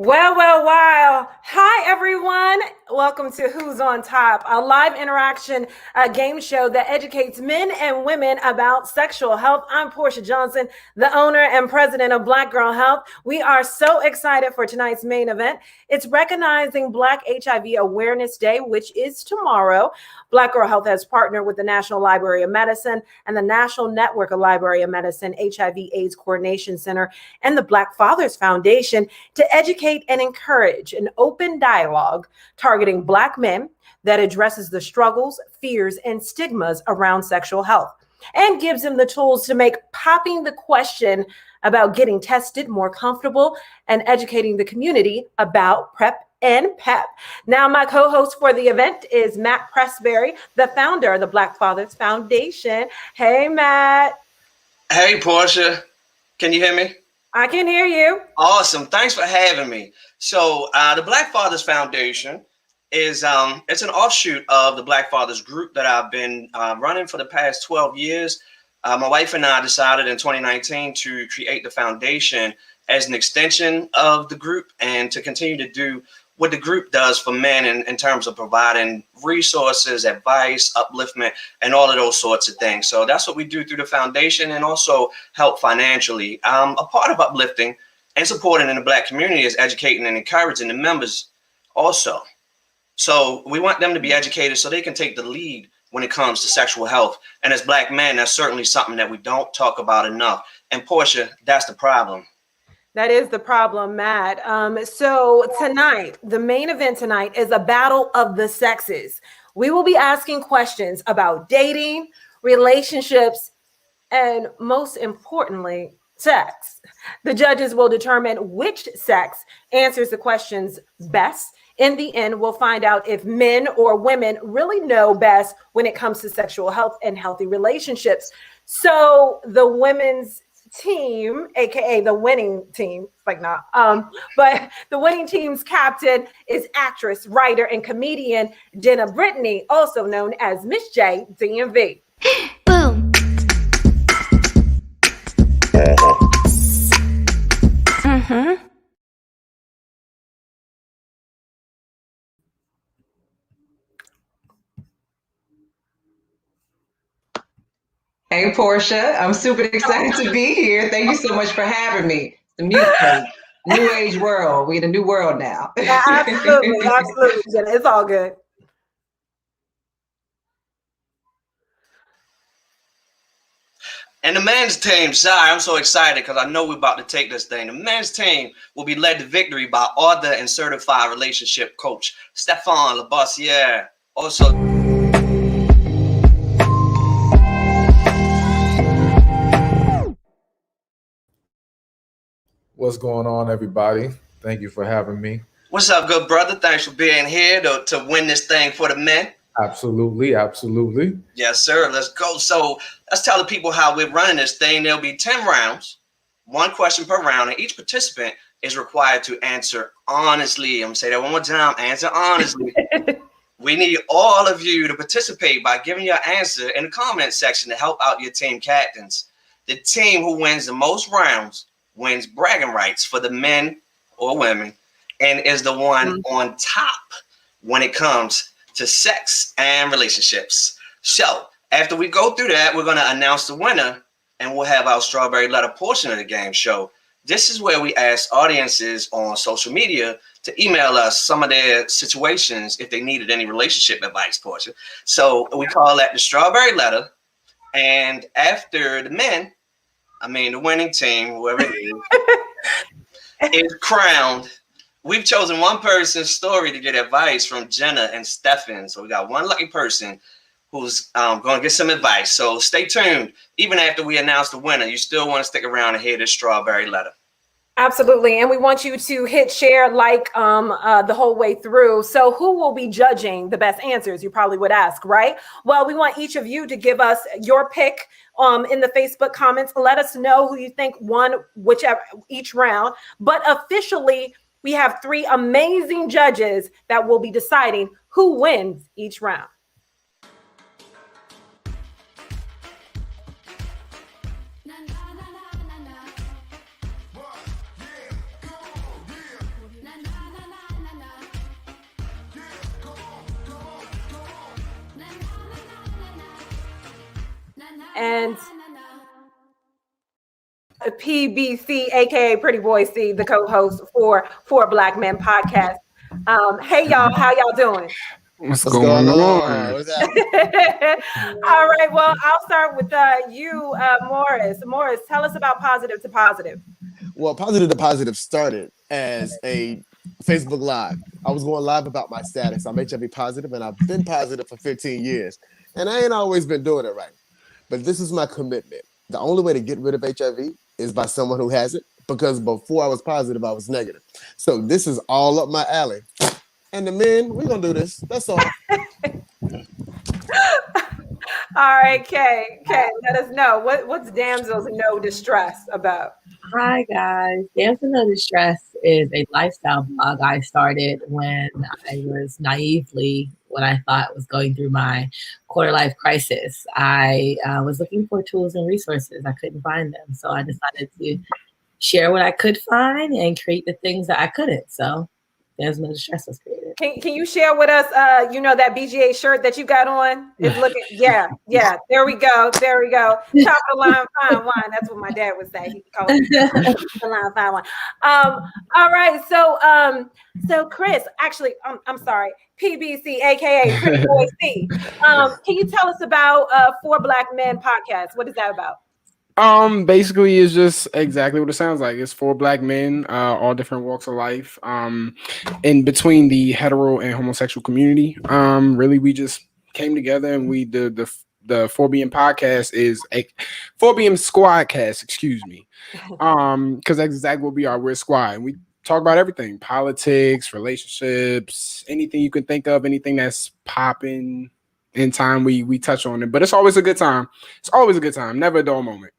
Well. Hi, everyone. Welcome to Who's on Top, a live interaction game show that educates men and women about sexual health. I'm Portia Johnson, the owner and president of Black Girl Health. We are so excited for tonight's main event. It's recognizing Black HIV Awareness Day, which is tomorrow. Black Girl Health has partnered with the National Library of Medicine and the National Network of Library of Medicine, HIV/AIDS Coordination Center, and the Black Fathers Foundation to educate and encourage an open dialogue targeting Black men that addresses the struggles, fears, and stigmas around sexual health and gives them the tools to make popping the question about getting tested more comfortable and educating the community about PrEP and PEP. Now, my co-host for the event is Matt Pressberry, the founder of the Black Fathers Foundation. Hey, Matt. Hey, Portia. Can you hear me? I can hear you. Awesome. Thanks for having me. So the Black Fathers Foundation is it's an offshoot of the Black Fathers group that I've been running for the past 12 years. My wife and I decided in 2019 to create the foundation as an extension of the group and to continue to do what the group does for men in terms of providing resources, advice, upliftment, and all of those sorts of things. So that's what we do through the foundation and also help financially. A part of uplifting and supporting in the Black community is educating and encouraging the members also. So we want them to be educated so they can take the lead when it comes to sexual health. And as Black men, that's certainly something that we don't talk about enough. And Portia, that's the problem. That is the problem, Matt. So tonight, the main event tonight is a battle of the sexes. We will be asking questions about dating, relationships, and most importantly, sex. The judges will determine which sex answers the questions best. In the end, we'll find out if men or women really know best when it comes to sexual health and healthy relationships. So the women's team, aka the winning team, but the winning team's captain is actress, writer, and comedian Jenna Brittany, also known as Miss J DMV. Boom. Hey, Portia, I'm super excited to be here. Thank you so much for having me. The new age world. We're in a new world now. Yeah, absolutely. Jenna, it's all good. And the men's team, sorry, I'm so excited because I know we're about to take this thing. The men's team will be led to victory by author and certified relationship coach Stefan Labossiere. Also, What's going on, everybody? Thank you for having me. What's up, good brother? Thanks for being here to win this thing for the men. Absolutely. Yes, sir. Let's go. So let's tell the people how we're running this thing. There'll be 10 rounds, one question per round, and each participant is required to answer honestly. I'm gonna say that one more time. Answer honestly. We need all of you to participate by giving your answer in the comment section to help out your team captains. The team who wins the most rounds wins bragging rights for the men or women and is the one on top when it comes to sex and relationships. So after we go through that, we're going to announce the winner and we'll have our strawberry letter portion of the game show. This is where we ask audiences on social media to email us some of their situations if they needed any relationship advice, Portia. So we call that the strawberry letter. And after the men, the winning team, whoever it is crowned. We've chosen one person's story to get advice from Jenna and Stefan. So we got one lucky person who's going to get some advice. So stay tuned. Even after we announce the winner, you still want to stick around and hear this strawberry letter. Absolutely. And we want you to hit share the whole way through. So who will be judging the best answers? You probably would ask, right? Well, we want each of you to give us your pick in the Facebook comments. Let us know who you think won each round. But officially, we have 3 amazing judges that will be deciding who wins each round. and PBC, aka Pretty Boy C, the co-host for Black Men podcast. Hey y'all, how y'all doing? What's going on? What's that? All right, well, I'll start with you, Morris. Morris, tell us about Positive to Positive. Well, Positive to Positive started as a Facebook Live. I was going live about my status. I'm HIV positive, and I've been positive for 15 years. And I ain't always been doing it right. But this is my commitment. The only way to get rid of HIV is by someone who has it, because before I was positive, I was negative. So this is all up my alley. And the men, we're going to do this. That's all. All right, Kay, let us know. What's Damsels No Distress about? Hi, guys. Damsel No Distress is a lifestyle blog I started when I was naively, what I thought was going through my quarter life crisis. I was looking for tools and resources. I couldn't find them. So I decided to share what I could find and create the things that I couldn't. So Damsel No Distress was created. Can you share with us, that BGA shirt that you got on? It's looking, yeah. There we go. Chocolate lime fine wine. That's what my dad would say. He called it chocolate lime fine wine. All right. So Chris, actually, I'm sorry, PBC, aka Pretty Boy C. Can you tell us about For Black Men podcast? What is that about? Basically it's just exactly what it sounds like. It's for Black men, all different walks of life, in between the hetero and homosexual community. Really, we just came together and we the 4BM podcast is a 4BM Squadcast, excuse me. Because that's exactly what we are. We're a squad, and we talk about everything: politics, relationships, anything you can think of, anything that's popping in time. We touch on it, but it's always a good time. It's always a good time. Never a dull moment.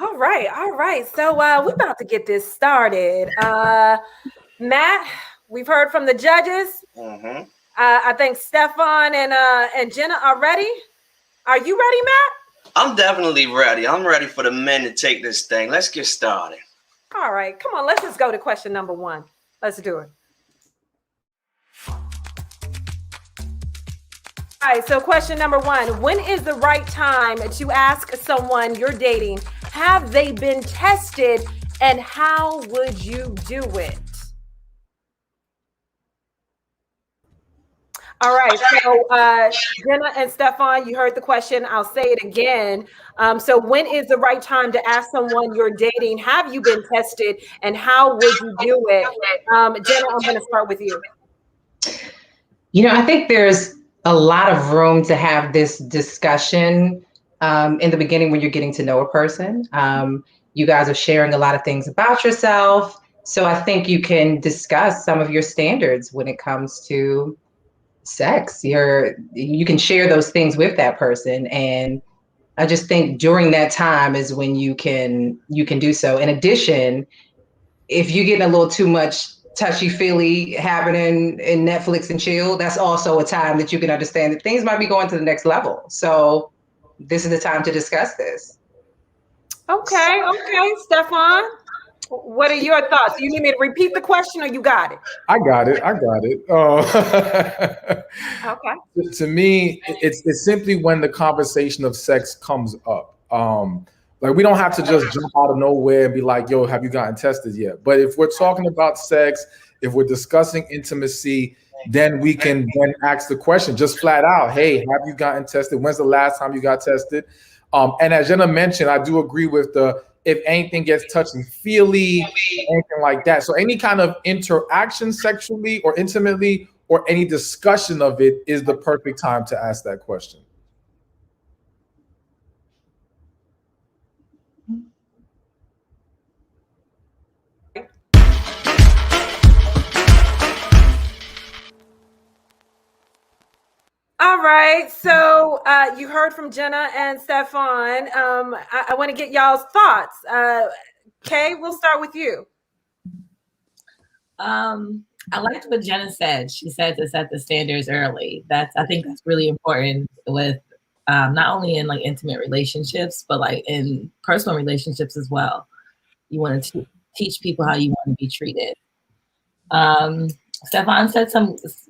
All right. So we're about to get this started. Matt, we've heard from the judges. Mm-hmm. I think Stefan and Jenna are ready. Are you ready, Matt? I'm definitely ready. I'm ready for the men to take this thing. Let's get started. All right, come on. Let's just go to question number 1. Let's do it. All right, so question number 1. When is the right time to ask someone you're dating, have they been tested, and how would you do it? All right, so Jenna and Stefan, you heard the question. I'll say it again. So when is the right time to ask someone you're dating, have you been tested, and how would you do it? Jenna, I'm going to start with you. I think there's a lot of room to have this discussion in the beginning when you're getting to know a person. You guys are sharing a lot of things about yourself. So I think you can discuss some of your standards when it comes to sex. You can share those things with that person. And I just think during that time is when you can do so. In addition, if you're getting a little too much touchy-feely happening in Netflix and chill, that's also a time that you can understand that things might be going to the next level. So this is the time to discuss this. Okay, Stefan, what are your thoughts? You need me to repeat the question, or you got it? I got it. Okay. To me, it's simply when the conversation of sex comes up. Like, we don't have to just jump out of nowhere and be like, yo, have you gotten tested yet? But if we're talking about sex, if we're discussing intimacy, then we can then ask the question just flat out, hey, have you gotten tested? When's the last time you got tested? And as Jenna mentioned, I do agree with if anything gets touchy-feely, anything like that. So any kind of interaction sexually or intimately or any discussion of it is the perfect time to ask that question. All right, so you heard from Jenna and Stefan. I want to get y'all's thoughts. Kay, we'll start with you. I liked what Jenna said. She said to set the standards early. I think that's really important with not only in like intimate relationships, but like in personal relationships as well. You want to teach people how you want to be treated. Stefan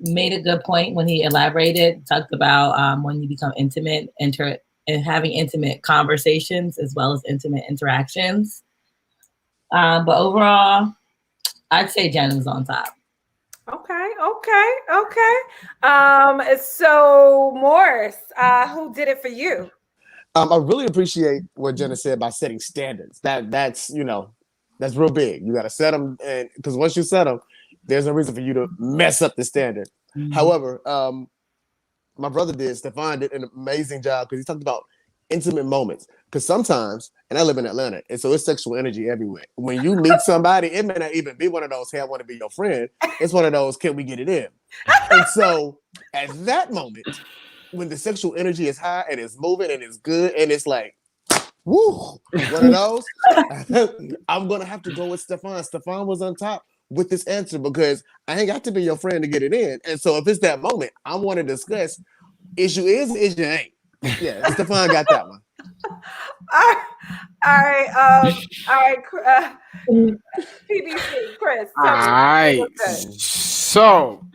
made a good point when he elaborated, talked about when you become intimate, enter and having intimate conversations as well as intimate interactions. But overall, I'd say Jen was on top. Okay. So Morris, who did it for you? I really appreciate what Jenna said about setting standards. That's that's real big. You got to set them, and because once you set them, there's no reason for you to mess up the standard. Mm-hmm. However, my brother Stefan did an amazing job because he talked about intimate moments. Because sometimes, and I live in Atlanta, and so it's sexual energy everywhere. When you meet somebody, it may not even be one of those, hey, I want to be your friend. It's one of those, can we get it in? And so at that moment, when the sexual energy is high and it's moving and it's good and it's like, woo, one of those, I'm going to have to go with Stefan. Stefan was on top with this answer because I ain't got to be your friend to get it in. And so if it's that moment, I want to discuss issue is, issue ain't. Yeah, Stefan got that one. All right. PBC, Chris. All right. So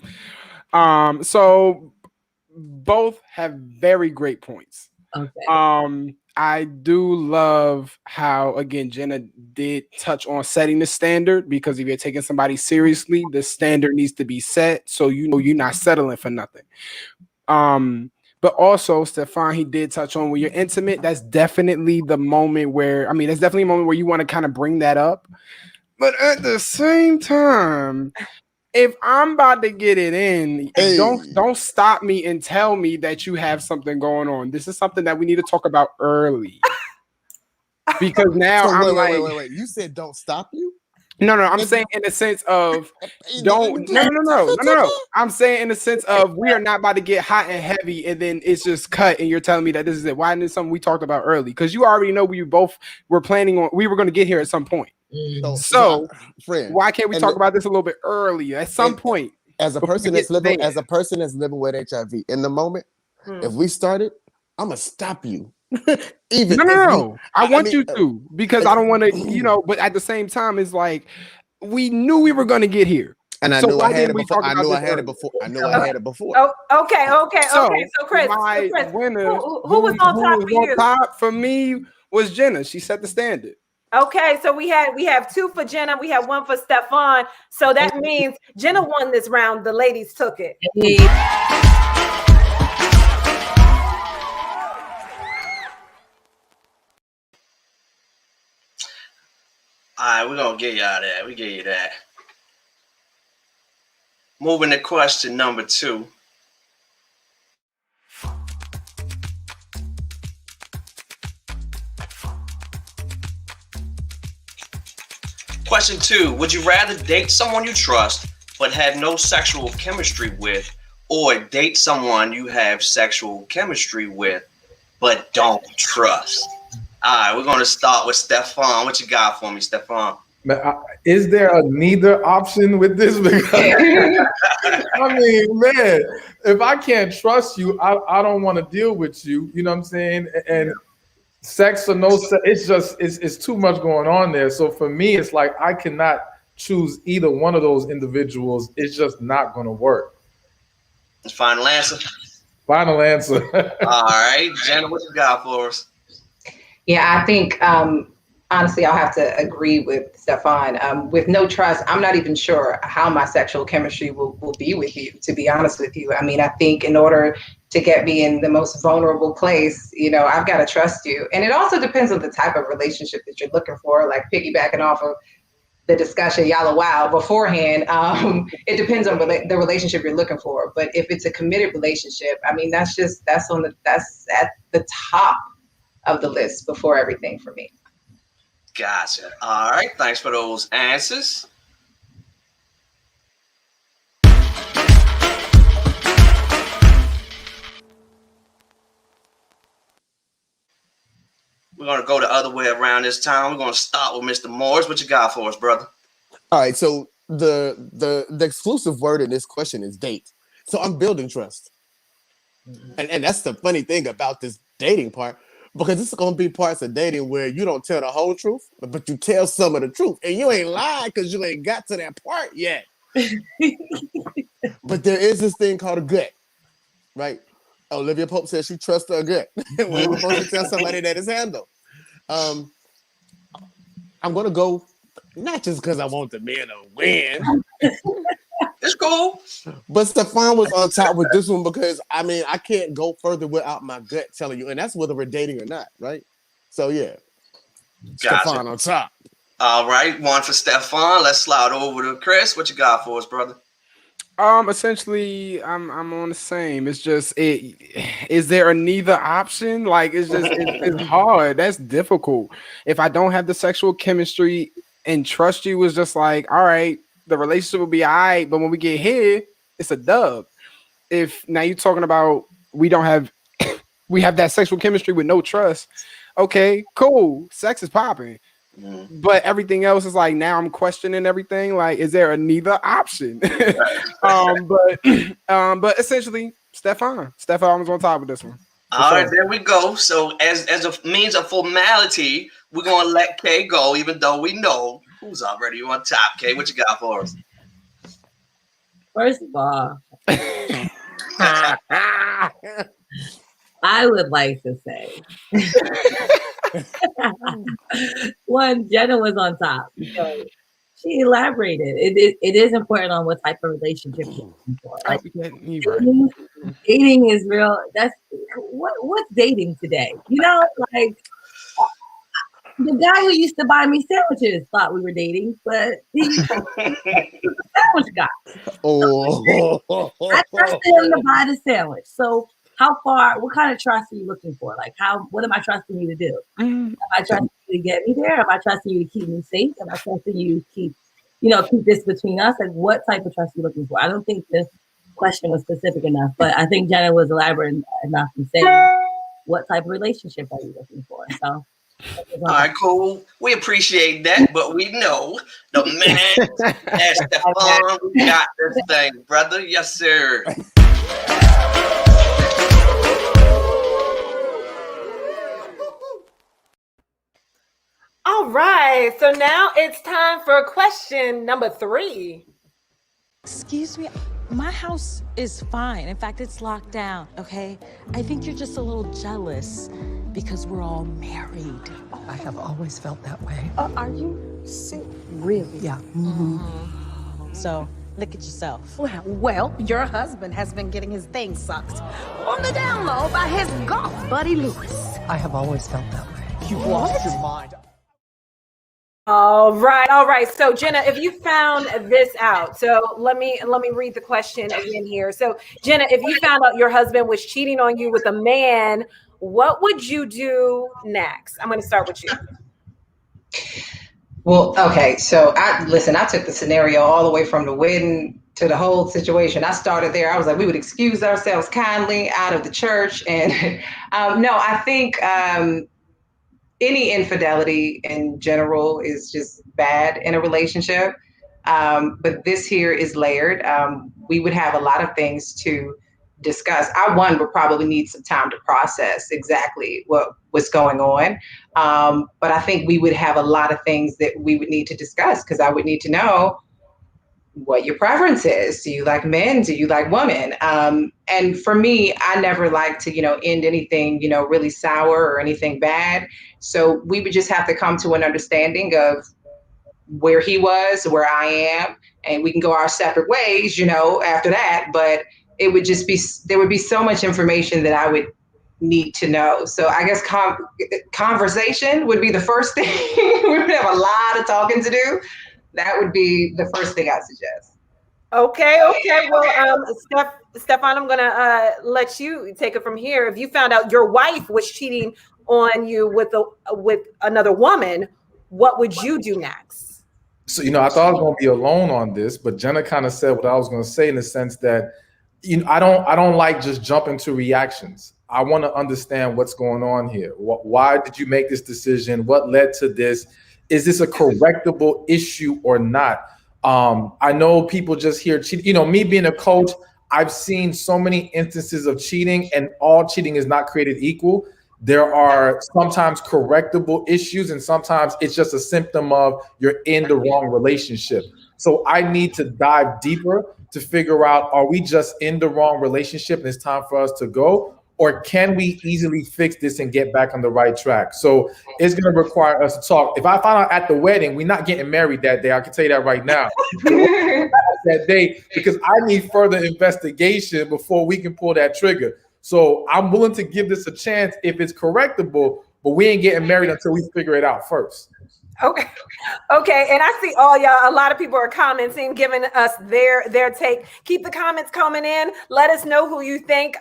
both have very great points. Okay. I do love how, again, Jenna did touch on setting the standard, because if you're taking somebody seriously, the standard needs to be set so you know you're not settling for nothing. But also, Stefan, he did touch on when you're intimate, that's definitely the moment where, that's definitely a moment where you want to kind of bring that up. But at the same time, if I'm about to get it in, don't stop me and tell me that you have something going on. This is something that we need to talk about early. Because now So I'm wait. You said don't stop you? No, I'm saying in the sense of no. I'm saying in the sense of we are not about to get hot and heavy and then it's just cut and you're telling me that this is it. Why isn't this something we talked about early? Because you already know we both were planning on, we were going to get here at some point. So friend, why can't we talk about this a little bit earlier at some point? As a person that's living with HIV in the moment, if we started, I'm gonna stop you. Even no. I want you to, because I don't want to, but at the same time, it's like we knew we were going to get here. And I knew I had it before. I knew I had it before. Oh, okay. So Chris, winner, who was on top for you? Top for me was Jenna. She set the standard. Okay, so we have 2 for Jenna, we have 1 for Stefan. So that means Jenna won this round. The ladies took it. All right, we're going to get you out of that. We get you that. Moving to question number 2. Question 2. Would you rather date someone you trust but have no sexual chemistry with, or date someone you have sexual chemistry with but don't trust? All right, we're going to start with Stefan. What you got for me, Stefan? Is there a neither option with this? Because, man, if I can't trust you, I don't want to deal with you. You know what I'm saying? And sex or no sex, it's too much going on there. So for me, it's like I cannot choose either one of those individuals. It's just not going to work. Final answer? Final answer. All right, Jenna, what you got for us? Yeah, I think, honestly, I'll have to agree with Stefan. With no trust, I'm not even sure how my sexual chemistry will be with you, to be honest with you. I think in order to get me in the most vulnerable place, I've got to trust you. And it also depends on the type of relationship that you're looking for, like piggybacking off of the discussion y'all wow beforehand. It depends on the relationship you're looking for. But if it's a committed relationship, that's at the top of the list before everything for me. Gotcha. All right. Thanks for those answers. We're going to go the other way around this time. We're going to start with Mr. Morris. What you got for us, brother? All right. So the exclusive word in this question is date. So I'm building trust. And that's the funny thing about this dating part, because it's going to be parts of dating where you don't tell the whole truth, but you tell some of the truth. And you ain't lied because you ain't got to that part yet. But there is this thing called a gut, right? Olivia Pope says she trusts her gut when we're supposed to tell somebody that it's handled. I'm gonna go not just because I want the men to win. It's cool. But Stefan was on top with this one because I mean I can't go further without my gut telling you, and that's whether we're dating or not, right? So yeah, Gotcha. Stefan on top. All right, one for Stefan. Let's slide over to Chris. What you got for us, brother? Essentially, I'm on the same. It's just is there a neither option? Like it's hard. That's difficult. If I don't have the sexual chemistry and trust you, is just like, all right, the relationship will be all right, but when we get here, it's a dub. If now you're talking about we have that sexual chemistry with no trust, okay, cool. Sex is popping. But everything else is like now I'm questioning everything. Like, is there a neither option? But essentially, Stefan was on top of this one. All right, there we go. So as a means of formality, we're gonna let Kay go, even though we know who's already on top. Kay, what you got for us? First of all, I would like to say one, Jenna was on top because she elaborated. It is important on what type of relationship you're looking for. Like, dating is real. That's what's dating today. You know, like the guy who used to buy me sandwiches thought we were dating, but he's a sandwich guy. Oh, I trusted him to buy the sandwich. So what kind of trust are you looking for? Like, what am I trusting you to do? Am I trusting you to get me there? Am I trusting you to keep me safe? Am I trusting you to keep this between us? Like, what type of trust are you looking for? I don't think this question was specific enough, but I think Jenna was elaborate enough in saying, what type of relationship are you looking for? So, all right, cool. We appreciate that, but we know the man that's Stefan. We got this thing, brother. Yes, sir. All right, so now it's time for question number 3. Excuse me, my house is fine. In fact, it's locked down, okay? I think you're just a little jealous because we're all married. I have always felt that way. Are you really? Yeah. So, look at yourself. Well, your husband has been getting his thing sucked on the down low by his golf buddy Lewis. I have always felt that way. you lost your mind. All right. So Jenna, if you found this out, so let me read the question again here. So Jenna, if you found out your husband was cheating on you with a man, what would you do next? I'm going to start with you. Well, okay. So I took the scenario all the way from the wedding to the whole situation. I started there. I was like, we would excuse ourselves kindly out of the church. And no, I think any infidelity in general is just bad in a relationship. But this here is layered. We would have a lot of things to discuss. Would probably need some time to process exactly what was going on. But I think we would have a lot of things that we would need to discuss, because I would need to know what your preference is. Do you like men? Do you like women? And for me, I never like to, end anything, really sour or anything bad. So we would just have to come to an understanding of where he was, where I am, and we can go our separate ways, after that. But it would just be, there would be so much information that I would need to know. So I guess conversation would be the first thing. We would have a lot of talking to do. That would be the first thing I suggest. Okay. Well, Stefan, I'm gonna let you take it from here. If you found out your wife was cheating on you with another woman, what would you do next? So, I thought I was going to be alone on this, but Jenna kind of said what I was going to say, in the sense that, I don't like just jumping to reactions. I want to understand what's going on here. Why did you make this decision? What led to this? Is this a correctable issue or not? I know people just hear cheating. Me being a coach, I've seen so many instances of cheating, and all cheating is not created equal. There are sometimes correctable issues, and sometimes it's just a symptom of you're in the wrong relationship. So I need to dive deeper to figure out, are we just in the wrong relationship and it's time for us to go? or can we easily fix this and get back on the right track? So it's going to require us to talk. If I find out at the wedding, we're not getting married that day. I can tell you that right now. That day, because I need further investigation before we can pull that trigger. So I'm willing to give this a chance if it's correctable, but we ain't getting married until we figure it out first. Okay. And I see all y'all, a lot of people are commenting, giving us their take. Keep the comments coming in. Let us know who you think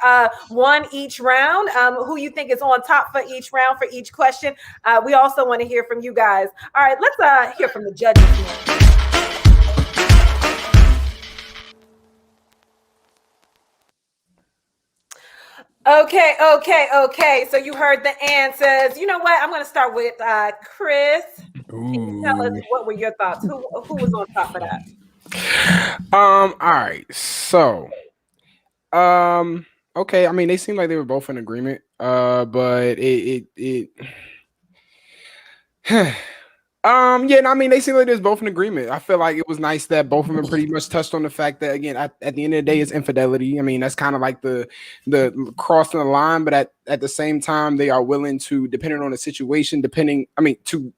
won each round, who you think is on top for each round, for each question. We also want to hear from you guys. All right, let's hear from the judges here. Okay. So you heard the answers. You know what? I'm going to start with Chris. Tell us, what were your thoughts? Who was on top of that? All right. So, okay. I mean, they seemed like they were both in agreement. But I mean, they seem like there's both in agreement. I feel like it was nice that both of them pretty much touched on the fact that, again, at the end of the day, it's infidelity. I mean, that's kind of like the crossing the line, but at the same time, they are willing to, depending on the situation, to,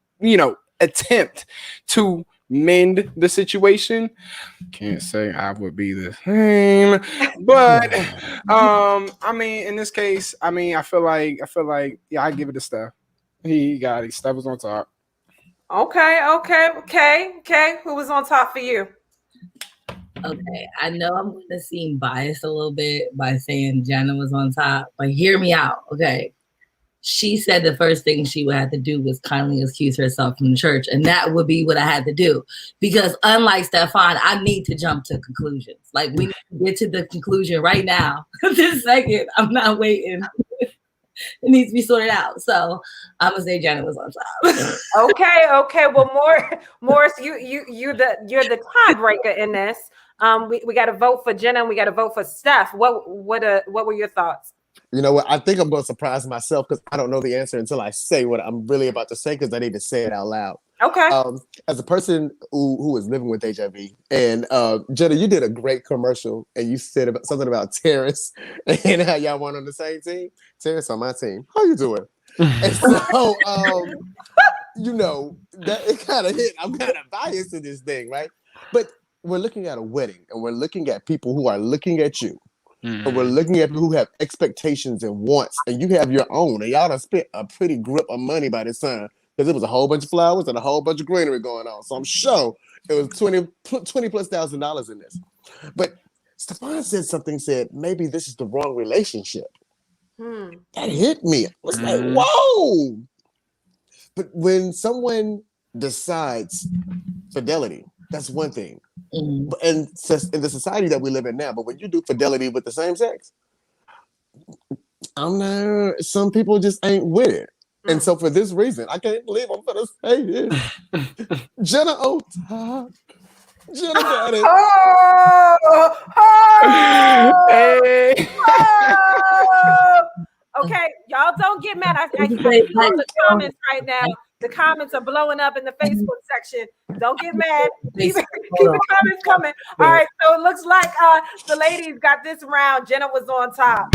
attempt to mend the situation. Can't say I would be the same, but I mean, in this case, I mean, I feel like, yeah, I give it to Steph. He got it. Steph was on top. Okay. Who was on top for you? Okay, I know I'm going to seem biased a little bit by saying Jenna was on top, but hear me out, okay? She said the first thing she would have to do was kindly excuse herself from the church, and that would be what I had to do. Because unlike Stefan, I need to jump to conclusions. Like, we need to get to the conclusion right now. This second, I'm not waiting. It needs to be sorted out. So I'm gonna say Jenna was on top. Okay. Well, Morris, you're the tiebreaker in this. We got to vote for Jenna and we got to vote for Steph. What were your thoughts? You know what? I think I'm going to surprise myself because I don't know the answer until I say what I'm really about to say because I need to say it out loud. Okay. As a person who is living with HIV, and Jenna, you did a great commercial, and you said something about Terrence and how y'all weren't on the same team. Terrence on my team. How you doing? And so, that it kind of hit. I'm kind of biased in this thing, right? But we're looking at a wedding, and we're looking at people who are looking at you. And we're looking at people who have expectations and wants, and you have your own, and y'all done spent a pretty grip of money by this time because it was a whole bunch of flowers and a whole bunch of greenery going on. So I'm sure it was $20,000+ in this. But Stefan said maybe this is the wrong relationship. That hit me. I was like, whoa. But when someone decides fidelity, that's one thing. And in the society that we live in now, but when you do fidelity with the same sex, some people just ain't with it. And so for this reason, I can't believe I'm gonna say this. Jenna on top. Jenna got it. Okay, y'all don't get mad. I can see the comments right now. The comments are blowing up in the Facebook section. Don't get mad. Keep the comments coming. All right, so it looks like the ladies got this round. Jenna was on top.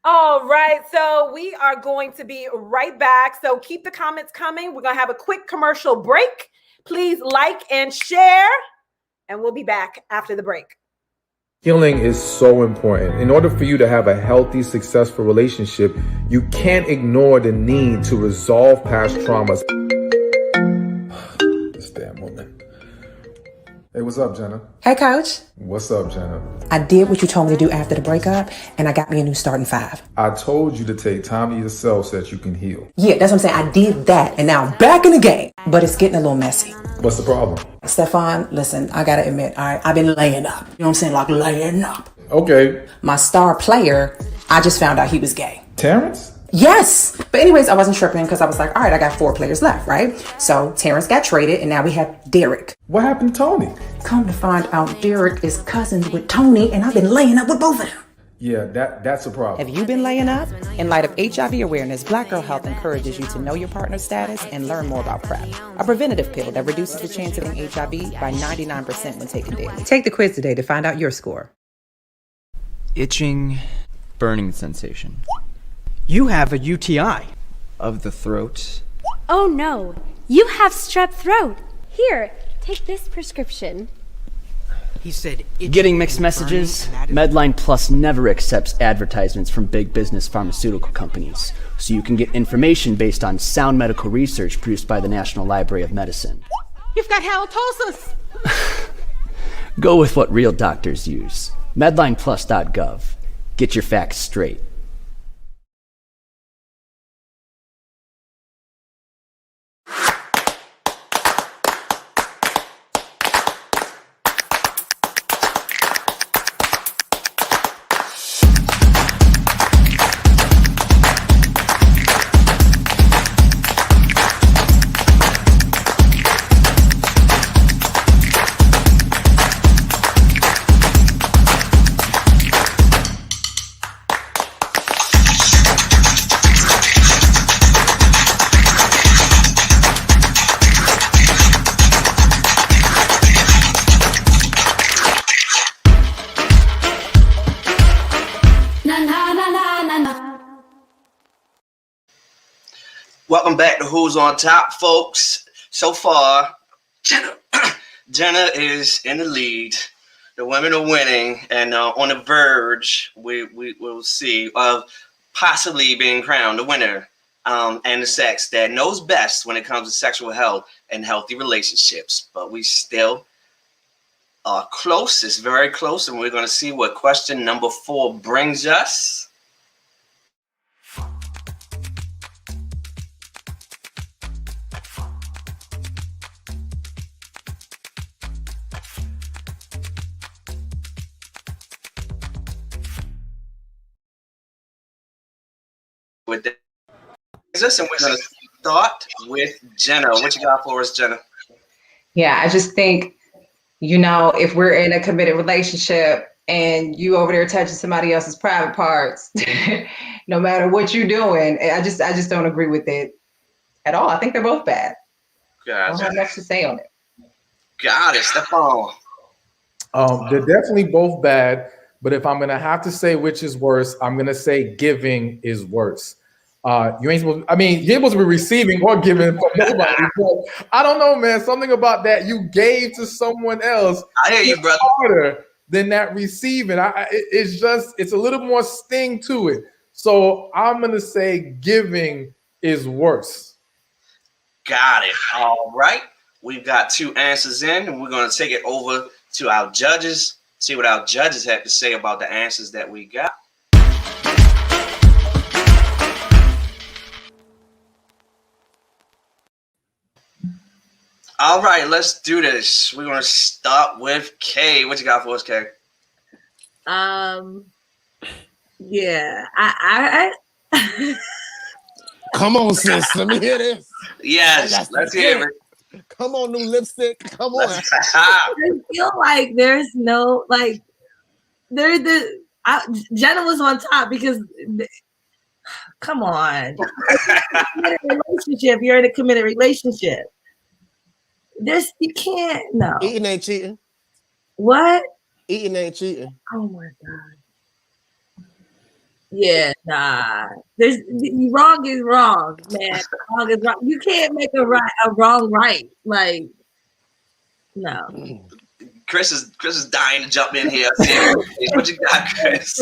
All right, so we are going to be right back. So keep the comments coming. We're going to have a quick commercial break. Please like and share, and we'll be back after the break. Healing is so important. In order for you to have a healthy, successful relationship, you can't ignore the need to resolve past traumas. This damn woman. Hey, what's up, Jenna? Hey, Coach. What's up, Jenna? I did what you told me to do after the breakup, and I got me a new starting five. I told you to take time to yourself so that you can heal. Yeah, that's what I'm saying. I did that, and now I'm back in the game. But it's getting a little messy. What's the problem? Stefan, listen, I gotta admit, all right, I've been laying up. You know what I'm saying? Like laying up. Okay. My star player, I just found out he was gay. Terrence? Yes. But anyways, I wasn't tripping because I was like, all right, I got 4 players left, right? So Terrence got traded, and now we have Derek. What happened to Tony? Come to find out, Derek is cousins with Tony, and I've been laying up with both of them. Yeah, that's a problem. Have you been laying up? In light of HIV awareness, Black Girl Health encourages you to know your partner's status and learn more about PrEP, a preventative pill that reduces the chance of getting HIV by 99% when taken daily. Take the quiz today to find out your score. Itching, burning sensation. You have a UTI. Of the throat. Oh no, you have strep throat. Here, take this prescription. He said, Getting mixed messages? Medline Plus never accepts advertisements from big business pharmaceutical companies, so you can get information based on sound medical research produced by the National Library of Medicine. You've got halitosis. Go with what real doctors use. MedlinePlus.gov. Get your facts straight. Welcome back to Who's on Top, folks. So far, Jenna is in the lead. The women are winning, and on the verge, we will see of possibly being crowned the winner and the sex that knows best when it comes to sexual health and healthy relationships. But we still are close. It's very close, and we're going to see what question number 4 brings us. With this, and we're going to start with Jenna. What you got for us, Jenna? Yeah, I just think, you know, if we're in a committed relationship and you over there touching somebody else's private parts, no matter what you're doing, I just don't agree with it at all. I think they're both bad. I don't have much to say on it. Got it, Stefan. They're definitely both bad, but if I'm gonna have to say which is worse, I'm gonna say giving is worse. You ain't supposed. I mean, you're supposed to be receiving or giving from nobody. But I don't know, man. Something about that you gave to someone else. I hear you, brother. Harder than that receiving. It's a little more sting to it. So I'm gonna say giving is worse. Got it. All right. We've got 2 answers in, and we're gonna take it over to our judges. See what our judges have to say about the answers that we got. All right, let's do this. We're gonna start with Kay. What you got for us, Kay? Yeah, I Come on, sis. Let me hear this. Yes, let's hear it. Come on, new lipstick. Come on. I feel like there's no like Jenna was on top because come on. You're in a committed relationship. You can't Eating ain't cheating. What? Eating ain't cheating. Oh my God. Yeah, nah. Wrong is wrong, man. Wrong is wrong. You can't make a wrong right. Like, no. Chris is dying to jump in here. What you got, Chris?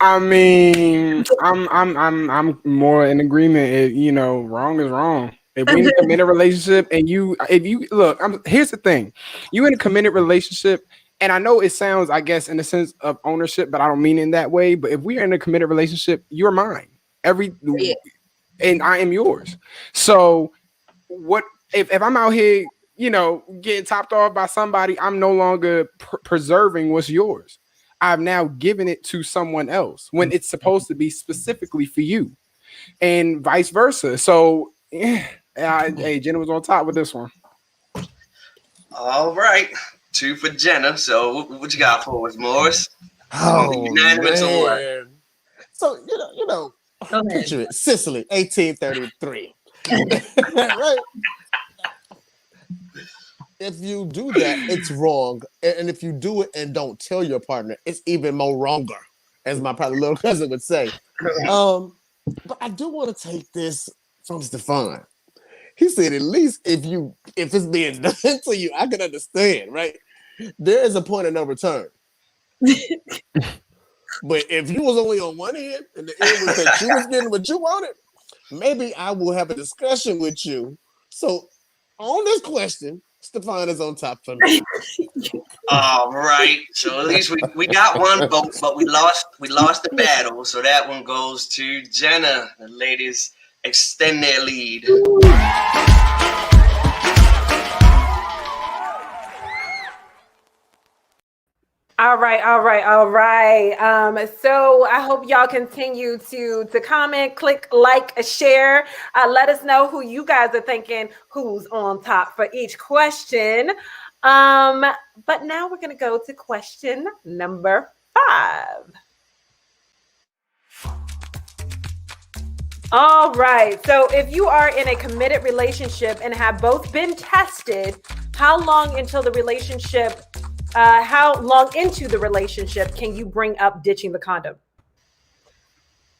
I mean, I'm more in agreement. You know, wrong is wrong. If we in a committed relationship and here's the thing, you in a committed relationship, and I know it sounds, I guess, in the sense of ownership, but I don't mean in that way. But if we're in a committed relationship, you're mine. And I am yours. So what if I'm out here, you know, getting topped off by somebody, I'm no longer preserving what's yours. I've now given it to someone else when it's supposed to be specifically for you, and vice versa. So hey, Jenna was on top with this one. All right, 2 for Jenna. So what you got for us, Morris? Oh Unanimous or what? man. So picture it, Sicily, 1833. Right? If you do that, it's wrong. And if you do it and don't tell your partner, it's even more wronger, as my probably little cousin would say. But I do want to take this from Stefan. He said, at least if it's being done to you, I can understand, right? There is a point of no return. But if you was only on one end and the end was that you was getting what you wanted, maybe I will have a discussion with you. So on this question, Stefan is on top for me. All right. So at least we got one vote, but we lost the battle. So that one goes to Jenna. The ladies extend their lead. All right. So I hope y'all continue to comment, click like, share. Let us know who you guys are thinking who's on top for each question. But now we're going to go to question number 5. All right. So if you are in a committed relationship and have both been tested, how long into the relationship can you bring up ditching the condom?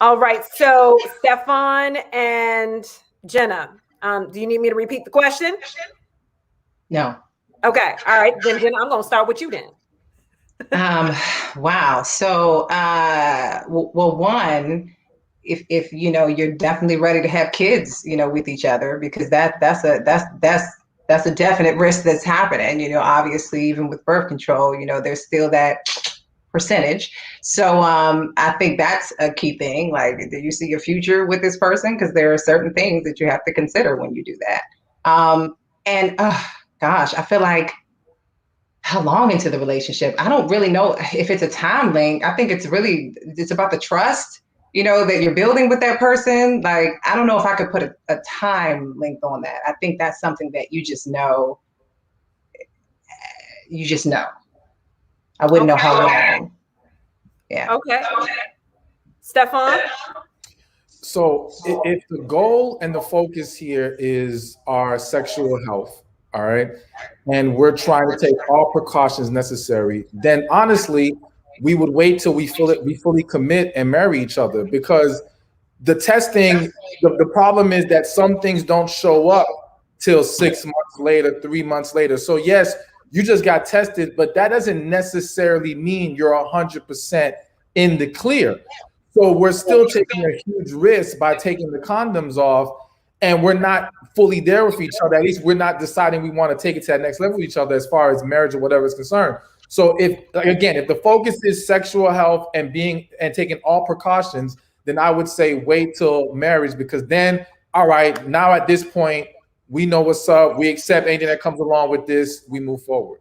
All right. So Stefan and Jenna, do you need me to repeat the question? No. Okay. All right. Then Jenna, I'm going to start with you then. Wow. So, well, one, if you're definitely ready to have kids, with each other, because that's a definite risk that's happening. Obviously, even with birth control, there's still that percentage. So I think that's a key thing. Like, do you see your future with this person? Because there are certain things that you have to consider when you do that. Gosh, I feel like, how long into the relationship? I don't really know if it's a time link. I think it's about the trust, that you're building with that person. Like, I don't know if I could put a time link on that. I think that's something that you just know. I wouldn't know how long. Yeah. Okay. Stefan? So if the goal and the focus here is our sexual health, all right, and we're trying to take all precautions necessary, then honestly, we would wait till we fully commit and marry each other, because the testing, the problem is that some things don't show up till 6 months later, 3 months later. So yes, you just got tested, but that doesn't necessarily mean you're 100% in the clear. So we're still taking a huge risk by taking the condoms off, and we're not fully there with each other. At least we're not deciding we want to take it to that next level with each other as far as marriage or whatever is concerned. So if the focus is sexual health and taking all precautions, then I would say wait till marriage, because then, all right, now at this point, we know what's up. We accept anything that comes along with this. We move forward.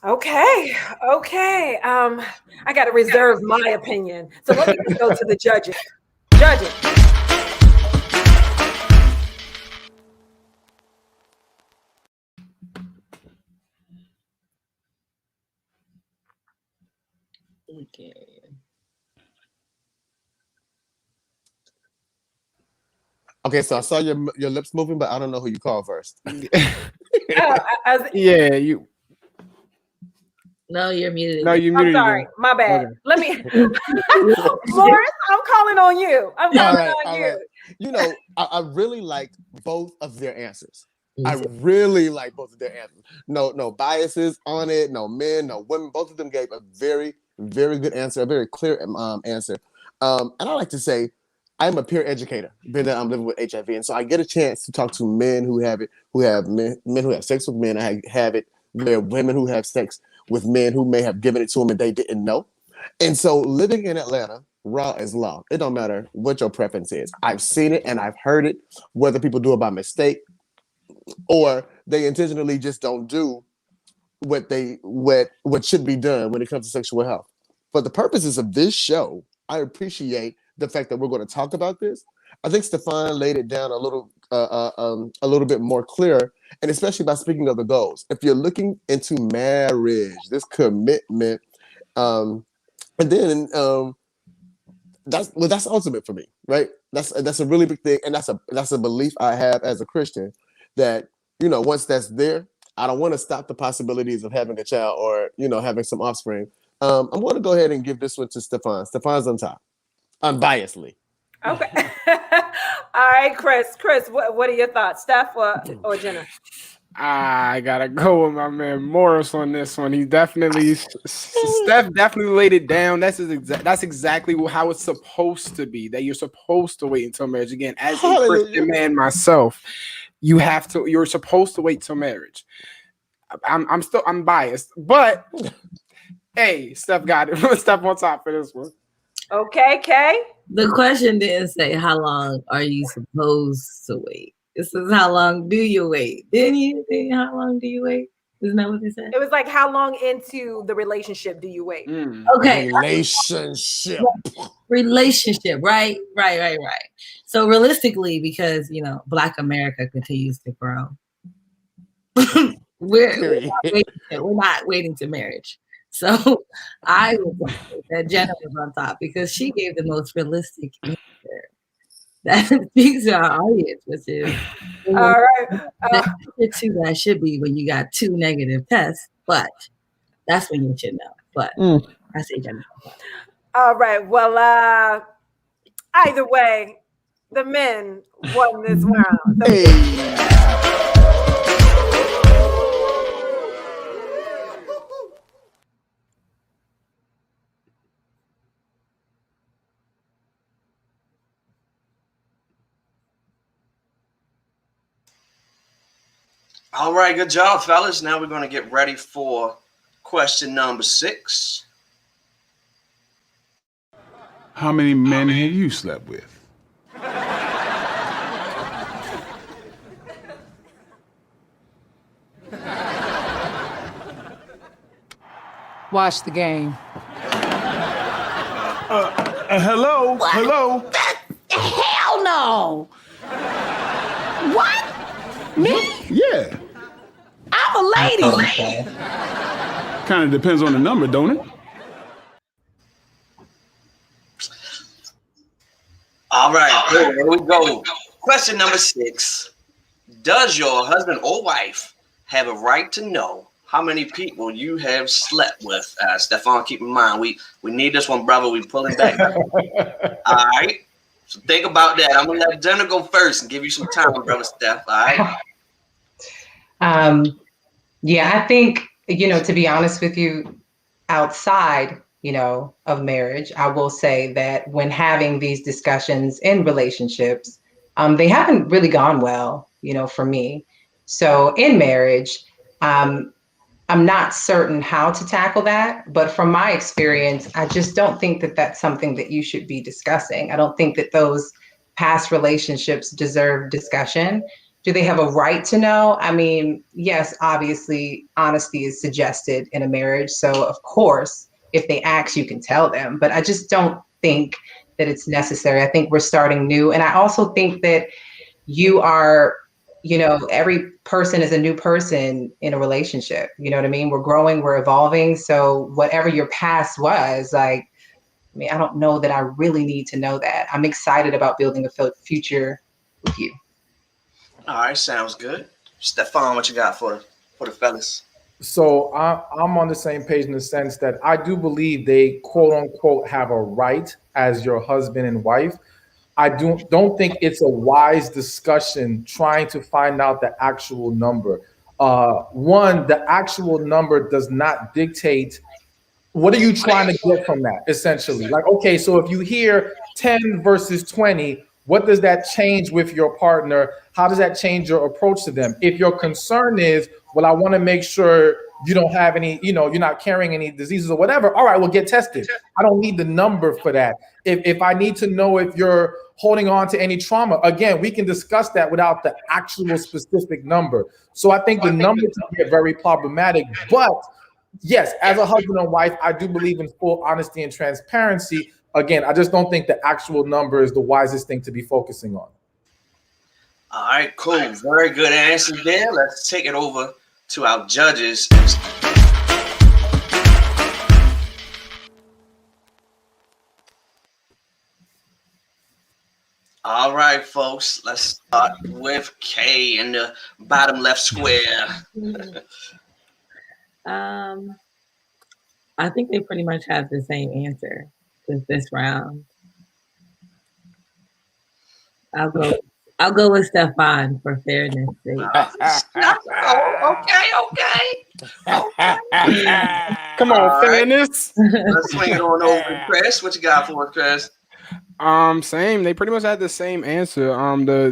Okay. I got to reserve my opinion. So let me go to the judges. Judges. Okay, so I saw your lips moving, but I don't know who you call first. Yeah, you. No, you're muted. No, you I'm muted. sorry. My bad. Okay. Let me. Morris, I'm calling on you. I'm calling on you. Right. You know, I really liked both of their answers. I really like both of their answers. No biases on it. No men, no women. Both of them gave a very, very good answer, a very clear answer. And I like to say, I'm a peer educator, being that I'm living with HIV, and so I get a chance to talk to men who have it, men who have sex with men. I have it where women who have sex with men who may have given it to them and they didn't know. And so, living in Atlanta, raw is law. It don't matter what your preference is. I've seen it and I've heard it, whether people do it by mistake or they intentionally just don't do what should be done when it comes to sexual health. For the purposes of this show, I appreciate the fact that we're going to talk about this. I think Stefan laid it down a little bit more clear, and especially by speaking of the goals. If you're looking into marriage, this commitment, And then that's ultimate for me, right? That's a really big thing, and that's a belief I have as a Christian that, you know, once that's there, I don't want to stop the possibilities of having a child or, you know, having some offspring. I'm going to go ahead and give this one to Stefan. Stefan's on top, unbiasedly. Okay. All right, Chris. Chris, what are your thoughts, Steph or Jenna? I gotta go with my man Morris on this one. He definitely, Steph definitely laid it down. That's exactly how it's supposed to be. That you're supposed to wait until marriage. Again, as a Christian man myself, you're supposed to wait till marriage. I'm biased, but hey, Steph got it. Steph on top for this one. Okay, Kay. The question didn't say how long are you supposed to wait. This is how long do you wait? Didn't you think how long do you wait? Isn't that what they said? It was like, how long into the relationship do you wait? Okay. Relationship. Right. So realistically, because, you know, Black America continues to grow, we're not waiting to marriage. So I would say that Jenna was on top because she gave the most realistic answer. That speaks to our audience, which is all right. That should be when you got 2 negative tests, but that's when you should know. But I say Jenna. All right. Well, either way, the men won this round. All right, good job, fellas. Now we're going to get ready for question number 6. How many men have you slept with? Watch the game. Hello? What? Hello? Hell no! What? Me? Yeah. I'm a lady. Kind of depends on the number, don't it? All right, here we go. Question number 6. Does your husband or wife have a right to know how many people you have slept with? Stefan, keep in mind, we need this one, brother. We pulling back. All right. So think about that. I'm going to let Jenna go first and give you some time, brother Steph. All right. Yeah, I think, you know, to be honest with you, outside, you know, of marriage, I will say that when having these discussions in relationships, they haven't really gone well, you know, for me. So in marriage, I'm not certain how to tackle that, but from my experience, I just don't think that that's something that you should be discussing. I don't think that those past relationships deserve discussion. Do they have a right to know? I mean, yes, obviously, honesty is suggested in a marriage. So, of course, if they ask, you can tell them. But I just don't think that it's necessary. I think we're starting new. And I also think that you are, you know, every person is a new person in a relationship. You know what I mean? We're growing, we're evolving. So whatever your past was, like, I mean, I don't know that I really need to know that. I'm excited about building a future with you. All right, sounds good. Stefan, what you got for the fellas? So I'm on the same page in the sense that I do believe they quote unquote have a right as your husband and wife. I don't think it's a wise discussion trying to find out the actual number. One, the actual number does not dictate what are you trying to get from that, essentially. Like, okay, so if you hear 10 versus 20, what does that change with your partner? How does that change your approach to them? If your concern is, well, I want to make sure you don't have any, you know, you're not carrying any diseases or whatever. All right, well, get tested. I don't need the number for that. If I need to know if you're holding on to any trauma, again, we can discuss that without the actual specific number. So I think the number can get very problematic. But yes, as a husband and wife, I do believe in full honesty and transparency. Again, I just don't think the actual number is the wisest thing to be focusing on. All right, cool. Very good answer there. Let's take it over to our judges. All right, folks. Let's start with Kay in the bottom left square. I think they pretty much have the same answer this round. I'll go with Stefan for fairness' sake. Okay. Come on, fairness. Let's swing it on over to Chris. What you got for us, Chris? Same. They pretty much had the same answer.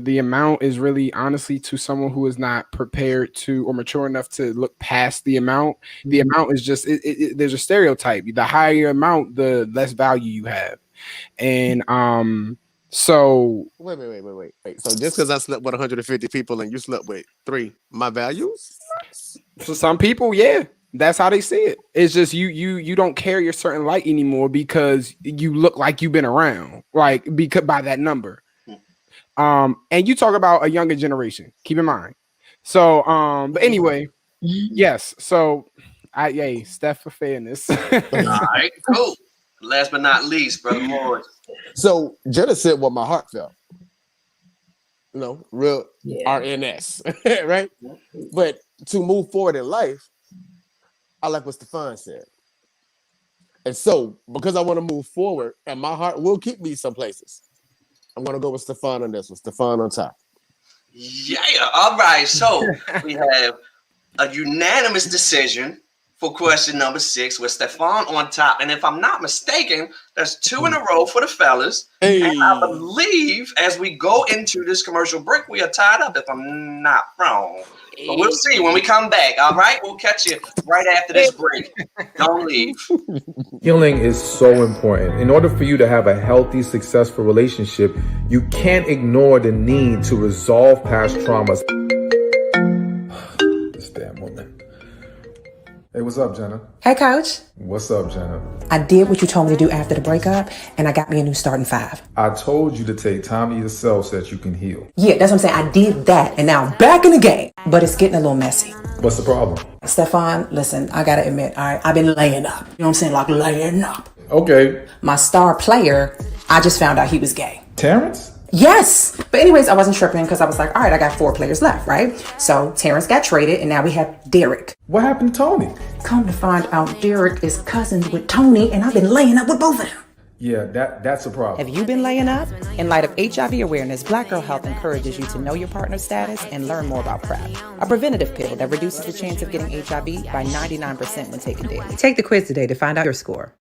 The amount is really honestly to someone who is not prepared to or mature enough to look past the amount. The amount is just there's a stereotype. The higher amount, the less value you have. And so wait. So just because I slept with 150 people and you slept with 3, my values? For some people, yeah. That's how they see it. It's just you don't carry a certain light anymore because you look like you've been around, like because by that number. And you talk about a younger generation. Keep in mind. So, but anyway, yes. So, Steph for fairness. All right, cool. Last but not least, Brother Morris. So Jenna said what my heart felt. Real RNS, right? But to move forward in life, I like what Stefan said. And so, because I want to move forward, and my heart will keep me some places, I'm going to go with Stefan on this one. Stefan on top. Yeah. All right. So we have a unanimous decision for question number 6 with Stefan on top. And if I'm not mistaken, there's 2 in a row for the fellas. Hey. And I believe as we go into this commercial break, we are tied up if I'm not wrong. But we'll see when we come back. All right. We'll catch you right after this break. Don't leave. Healing is so important. In order for you to have a healthy, successful relationship, you can't ignore the need to resolve past traumas. This damn woman. Hey, what's up, Jenna? Hey, Coach. What's up, Jenna? I did what you told me to do after the breakup, and I got me a new starting 5. I told you to take time to yourself so that you can heal. Yeah, that's what I'm saying. I did that, and now I'm back in the game. But it's getting a little messy. What's the problem? Stefan, listen, I gotta admit, all right, I've been laying up. You know what I'm saying? Like laying up. Okay. My star player, I just found out he was gay. Terrence? Yes. But anyways, I wasn't tripping because I was like, all right, I got 4 players left, right? So Terrence got traded, and now we have Derek. What happened to Tony? Come to find out, Derek is cousins with Tony, and I've been laying up with both of them. Yeah, that's a problem. Have you been laying up? In light of HIV awareness, Black Girl Health encourages you to know your partner's status and learn more about PrEP, a preventative pill that reduces the chance of getting HIV by 99% when taken daily. Take the quiz today to find out your score.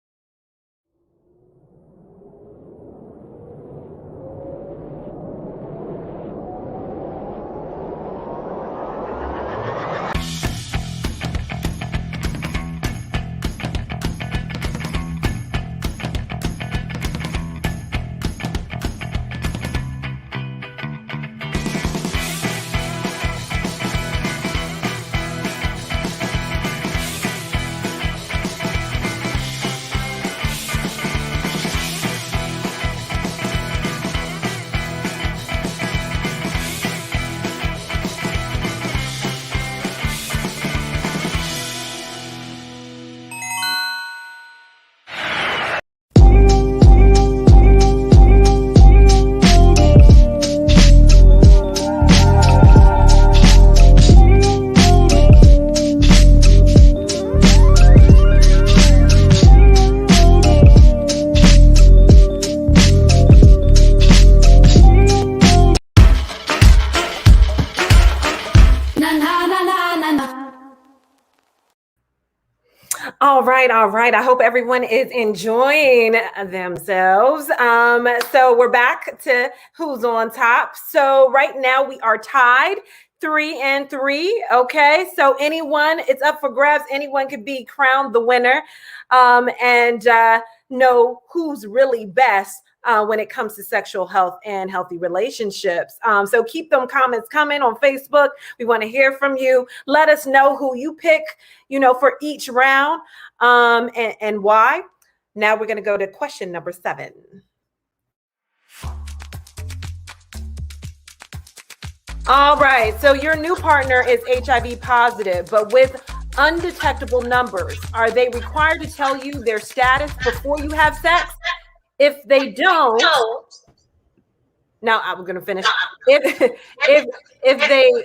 All right. I hope everyone is enjoying themselves. So we're back to who's on top. So right now we are tied 3-3. Okay. So anyone, it's up for grabs. Anyone could be crowned the winner and know who's really best when it comes to sexual health and healthy relationships. So keep them comments coming on Facebook. We want to hear from you. Let us know who you pick, for each round and why. Now we're going to go to question number 7. All right. So your new partner is HIV positive, but with undetectable numbers. Are they required to tell you their status before you have sex? If they don't, Now I'm going to finish. If they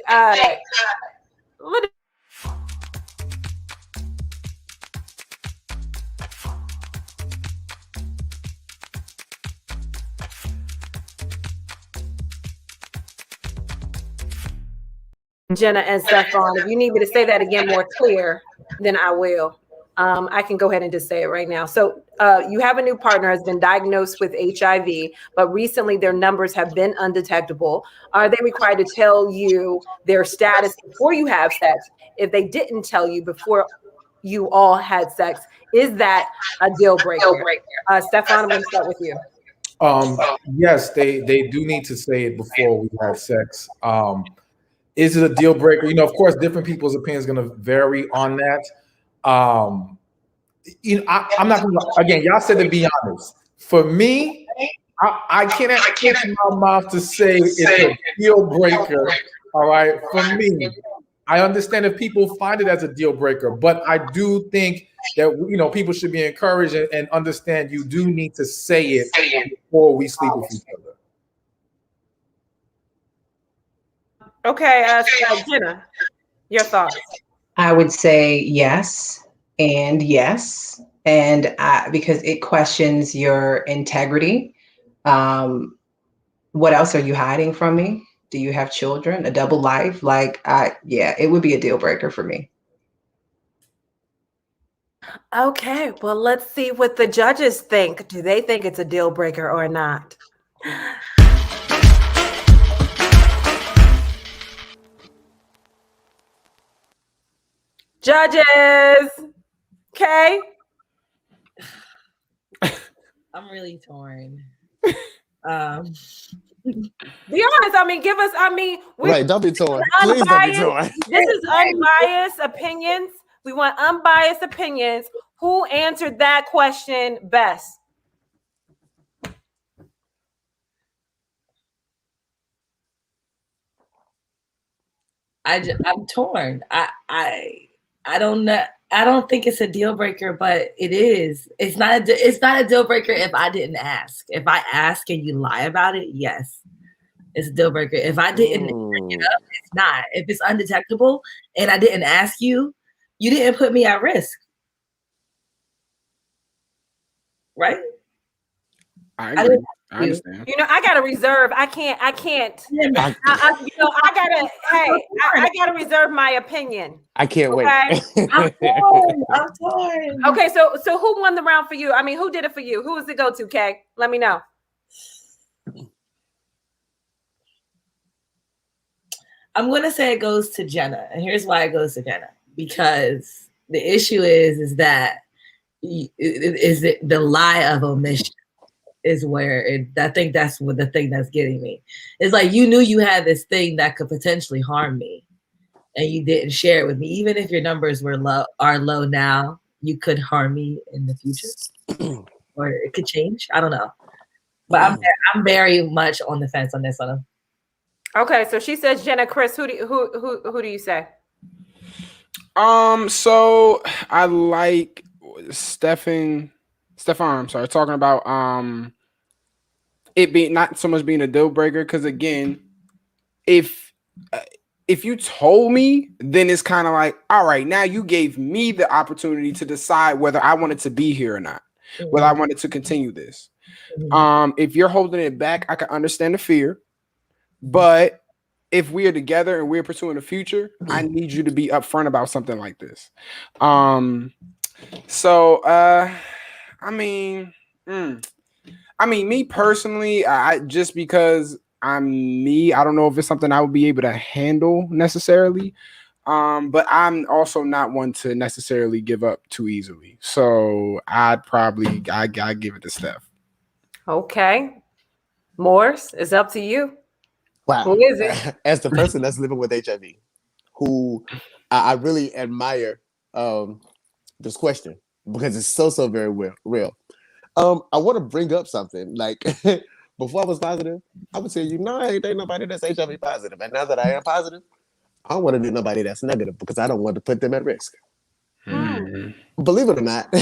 Jenna and Stefan, if you need me to say that again more clear, then I will. I can go ahead and just say it right now. So you have a new partner has been diagnosed with HIV, but recently their numbers have been undetectable. Are they required to tell you their status before you have sex? If they didn't tell you before you all had sex, is that a deal breaker? Stefan, I'm going to start with you. Yes, they do need to say it before we have sex. Is it a deal breaker? You know, of course, different people's opinions going to vary on that. You know, I'm not gonna, again, y'all said to be honest. For me, I can't put my mouth to say it's a deal breaker. All right, for me, I understand if people find it as a deal breaker, but I do think that, you know, people should be encouraged and understand you do need to say it before we sleep with each other. Okay, Jenna, your thoughts. I would say yes, and because it questions your integrity. What else are you hiding from me? Do you have children? A double life? Yeah, it would be a deal breaker for me. Okay, well, let's see what the judges think. Do they think it's a deal breaker or not? Judges, okay. I'm really torn. Be honest. I mean, give us. I mean, right? Don't be torn. Please don't be torn. This is unbiased opinions. We want unbiased opinions. Who answered that question best? I'm torn. I don't know. I don't think it's a deal breaker, but it is. It's not a deal breaker if I didn't ask. If I ask and you lie about it, yes, it's a deal breaker. If I didn't bring it up, it's not. If it's undetectable and I didn't ask you, you didn't put me at risk, right? I agree. I understand. You know, I got to reserve. I can't. You know, I got to reserve my opinion. I can't wait. I'm torn. Okay, so who won the round for you? I mean, who did it for you? Who was the go-to, Kay? Let me know. I'm going to say it goes to Jenna. And here's why it goes to Jenna. Because the issue is that the lie of omission is where I think that's what the thing that's getting me. It's like you knew you had this thing that could potentially harm me and you didn't share it with me. Even if your numbers are low now, you could harm me in the future or it could change. I don't know. But I'm very much on the fence on this one. Okay, so she says Jenna. Chris, who do you say? So I like Stefan, I'm sorry, talking about it being not so much being a deal breaker, because again, if you told me, then it's kind of like, all right, now you gave me the opportunity to decide whether I wanted to be here or not, whether I wanted to continue this. If you're holding it back, I can understand the fear, but if we are together and we're pursuing the future, I need you to be upfront about something like this. I mean, me personally, I just because I'm me, I don't know if it's something I would be able to handle necessarily. But I'm also not one to necessarily give up too easily. So I'd give it to Steph. Okay. Morris, it's up to you. Wow. Who is it? As the person that's living with HIV, who I really admire this question because it's so very real. I want to bring up something like before I was positive, I would say, ain't nobody that's HIV positive. And now that I am positive, I don't want to do nobody that's negative because I don't want to put them at risk. Believe it or not,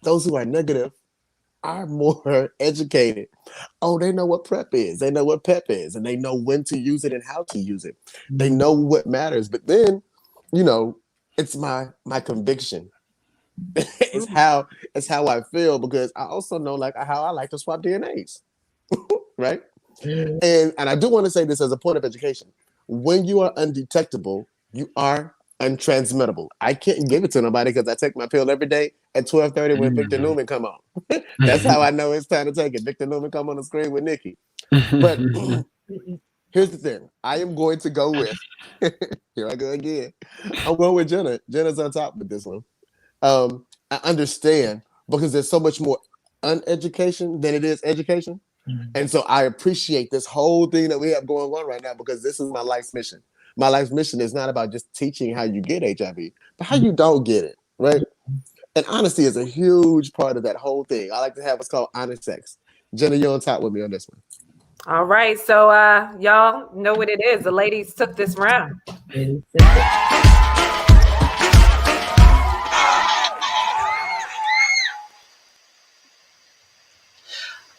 those who are negative are more educated. Oh, they know what PrEP is. They know what PEP is, and they know when to use it and how to use it. They know what matters. But then, it's my conviction. it's how I feel, because I also know how I like to swap DNAs, right? And I do want to say this as a point of education. When you are undetectable, you are untransmittable. I can't give it to nobody because I take my pill every day at 12:30 when Victor Newman come on. That's how I know it's time to take it. Victor Newman come on the screen with Nikki. But here's the thing. I am going to go with, here I go again. I'm going with Jenna. Jenna's on top with this one. I understand, because there's so much more uneducation than it is education. And so I appreciate this whole thing that we have going on right now, because this is my life's mission. My life's mission is not about just teaching how you get HIV, but how you don't get it, right? And honesty is a huge part of that whole thing. I like to have what's called honest sex. Jenna, you're on top with me on this one. All right, so y'all know what it is. The ladies took this round.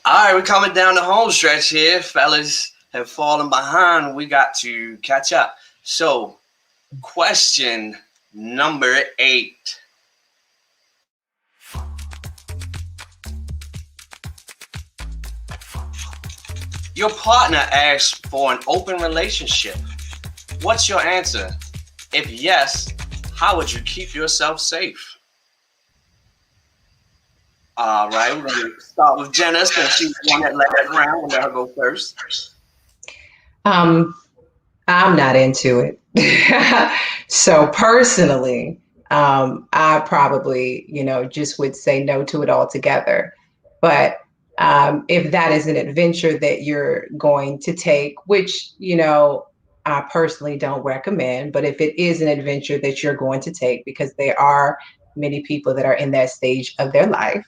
All right, we're coming down the home stretch here. Fellas have fallen behind. We got to catch up. So, question number 8. Your partner asks for an open relationship. What's your answer? If yes, how would you keep yourself safe? All right, we're going to start with Jenna, since she's the one that led that round. We'll let her go first. I'm not into it. So personally, I probably, just would say no to it altogether. But if that is an adventure that you're going to take, which, I personally don't recommend, but if it is an adventure that you're going to take, because there are many people that are in that stage of their life,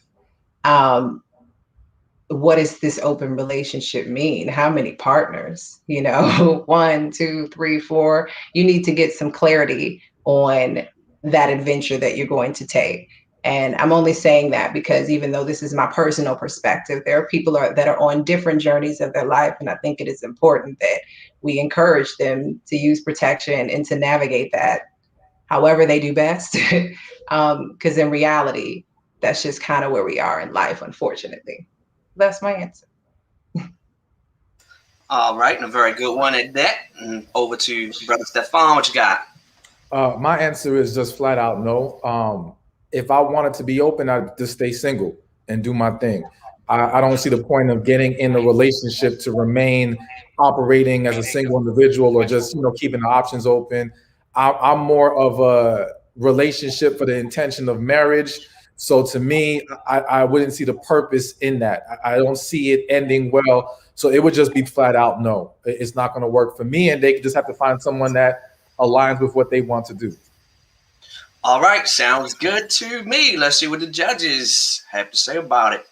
what does this open relationship mean? How many partners? 1, 2, 3, 4. You need to get some clarity on that adventure that you're going to take. And I'm only saying that because even though this is my personal perspective, there are people that are on different journeys of their life. And I think it is important that we encourage them to use protection and to navigate that however they do best. Because in reality, that's just kind of where we are in life, unfortunately. That's my answer. All right, and a very good one at that. And over to Brother Stefan, what you got? My answer is just flat out no. If I wanted to be open, I'd just stay single and do my thing. I don't see the point of getting in a relationship to remain operating as a single individual, or just keeping the options open. I'm more of a relationship for the intention of marriage. So to me, I wouldn't see the purpose in that. I don't see it ending well. So it would just be flat out no. It's not going to work for me, and they just have to find someone that aligns with what they want to do. All right, sounds good to me. Let's see what the judges have to say about it.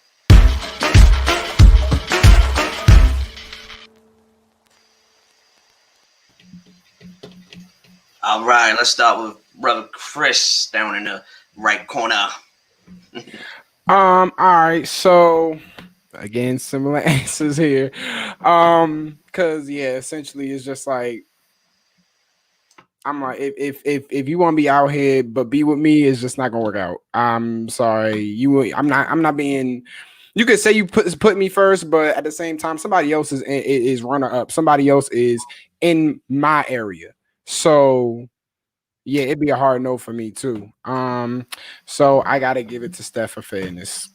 All right, let's start with Brother Chris down in the right corner. All right, so again, similar answers here. Because essentially it's just like, I'm like, if you want to be out here but be with me, it's just not gonna work out. I'm sorry, I'm not being. You could say you put me first, but at the same time, somebody else is runner up. Somebody else is in my area, so yeah, it'd be a hard no for me too. So I gotta give it to Steph for fairness.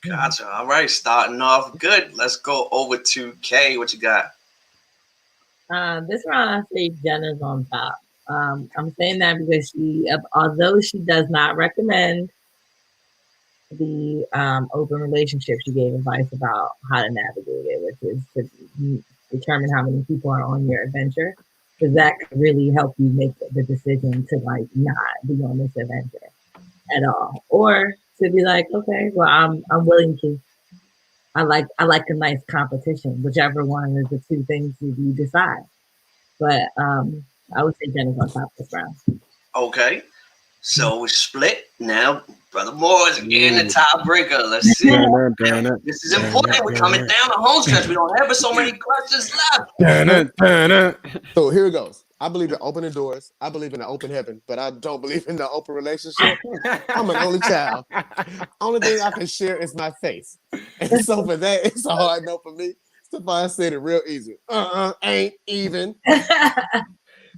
Gotcha. All right, starting off good. Let's go over to Kay. What you got? This round I say Jenna's on top. I'm saying that because although she does not recommend the open relationship, she gave advice about how to navigate it, which is to determine how many people are on your adventure, because that could really help you make the decision to not be on this adventure at all, or to be like, okay, well, I'm willing to. I like a nice competition, whichever one of the two things you decide. But I would say Jenna's on top this round. Okay. So we split. Now, Brother Moore is again the tiebreaker. Let's see. This is important. We're coming down the home stretch. We don't have so many questions left. So here it goes. I believe in opening doors. I believe in an open heaven, but I don't believe in the open relationship. I'm an only child. Only thing I can share is my face. And so for that, it's all I know for me. Stefan said it real easy. Ain't even.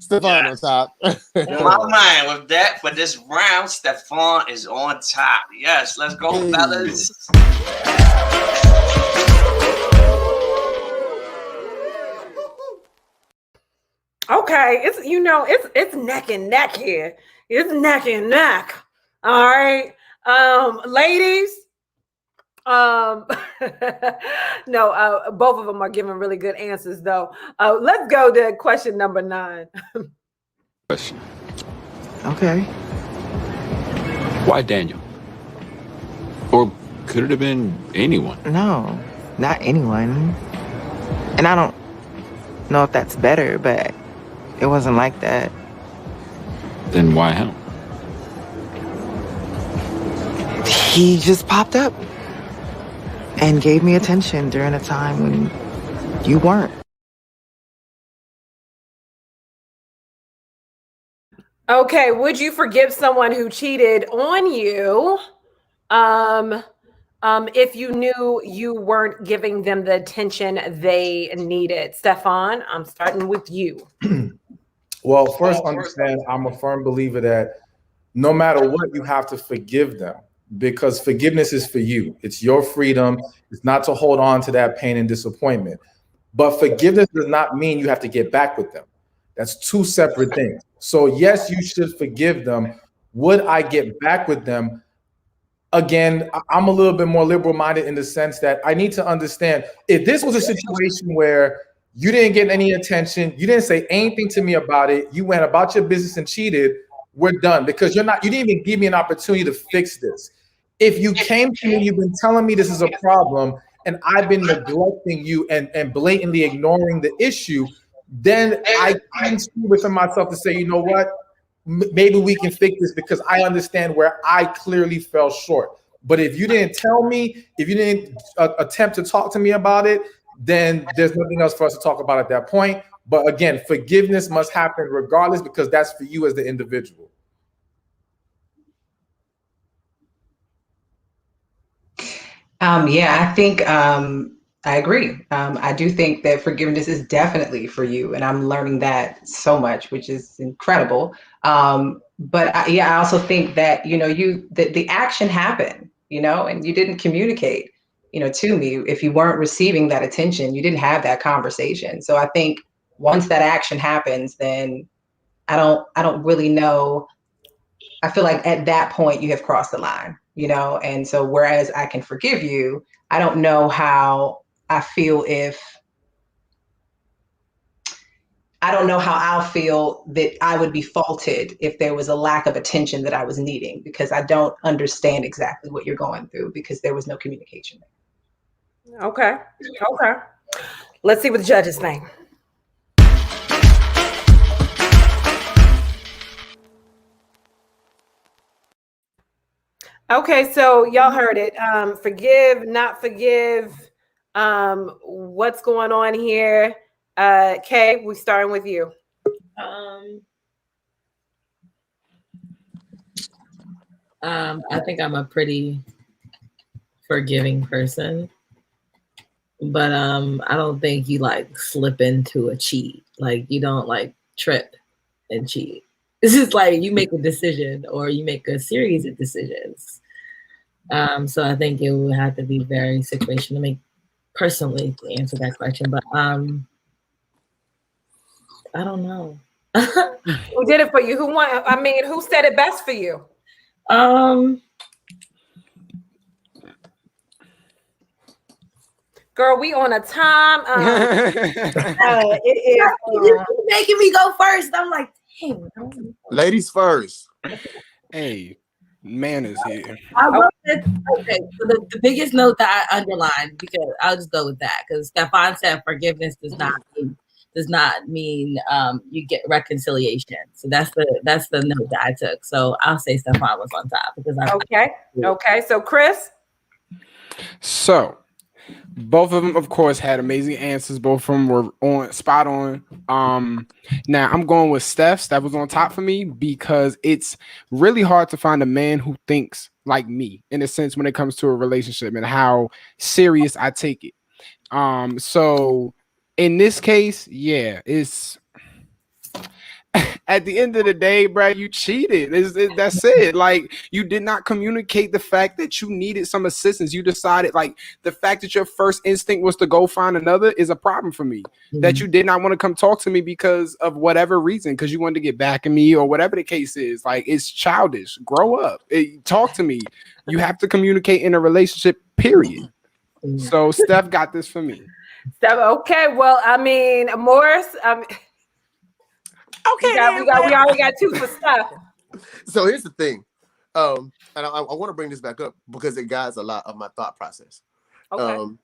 Stefan on top. My mind with that for this round, Stefan is on top. Yes, let's go, fellas. Okay, it's neck and neck here. It's neck and neck. All right, ladies. No, both of them are giving really good answers, though. Let's go to question number 9. Question. Okay. Why Daniel? Or could it have been anyone? No, not anyone. And I don't know if that's better, but it wasn't like that. Then why him? He just popped up and gave me attention during a time when you weren't. Okay, would you forgive someone who cheated on you if you knew you weren't giving them the attention they needed? Stefan, I'm starting with you. Well, first understand, I'm a firm believer that no matter what, you have to forgive them, because forgiveness is for you. It's your freedom. It's not to hold on to that pain and disappointment. But forgiveness does not mean you have to get back with them. That's two separate things. So yes, you should forgive them. Would I get back with them? Again, I'm a little bit more liberal-minded in the sense that I need to understand, if this was a situation where you didn't get any attention, you didn't say anything to me about it, you went about your business and cheated, we're done, because you didn't even give me an opportunity to fix this. If you came to me, you've been telling me this is a problem, and I've been neglecting you and blatantly ignoring the issue, then I can see within myself to say, you know what, maybe we can fix this because I understand where I clearly fell short. But if you didn't tell me, if you didn't attempt to talk to me about it, then there's nothing else for us to talk about at that point. But again, forgiveness must happen regardless, because that's for you as the individual. Yeah, I think I agree. I do think that forgiveness is definitely for you, and I'm learning that so much, which is incredible. But I also think that the action happened, and you didn't communicate, to me. If you weren't receiving that attention, you didn't have that conversation. So I think once that action happens, then I don't really know. I feel like at that point you have crossed the line, and so whereas I can forgive you, I don't know how I feel I don't know how I'll feel that I would be faulted if there was a lack of attention that I was needing, because I don't understand exactly what you're going through because there was no communication. Okay. Let's see what the judges think. Okay, so y'all heard it. Forgive, not forgive. What's going on here? Kay, we're starting with you. I think I'm a pretty forgiving person, but I don't think you slip into a cheat. You don't trip and cheat. It's just you make a decision or you make a series of decisions. So I think it would have to be very situational to make personally to answer that question. But I don't know. Who did it for you? Who said it best for you? Girl, we on a time. It is You're making me go first. I'm like, dang. Ladies first. Hey, man is here. I wrote this. Okay, so the biggest note that I underlined, because I'll just go with that, because Stefan said forgiveness does not mean does not mean you get reconciliation. So that's the note that I took. So I'll say Stefan was on top because Okay. So Chris. So both of them, of course, had amazing answers. Both of them were spot on. Now I'm going with Steph. Steph was on top for me because it's really hard to find a man who thinks like me, in a sense, when it comes to a relationship and how serious I take it. So in this case, yeah, it's at the end of the day, bro, you cheated. That's it. Like, you did not communicate the fact that you needed some assistance. You decided, like, the fact that your first instinct was to go find another is a problem for me. That you did not want to come talk to me because of whatever reason, because you wanted to get back at me or whatever the case is. Like, it's childish. Grow up. Talk to me. You have to communicate in a relationship, period. So Steph got this for me. Steph, okay. Well, I mean, Morris, okay, we already got 2 for Steph. So here's the thing, and I want to bring this back up because it guides a lot of my thought process. Okay.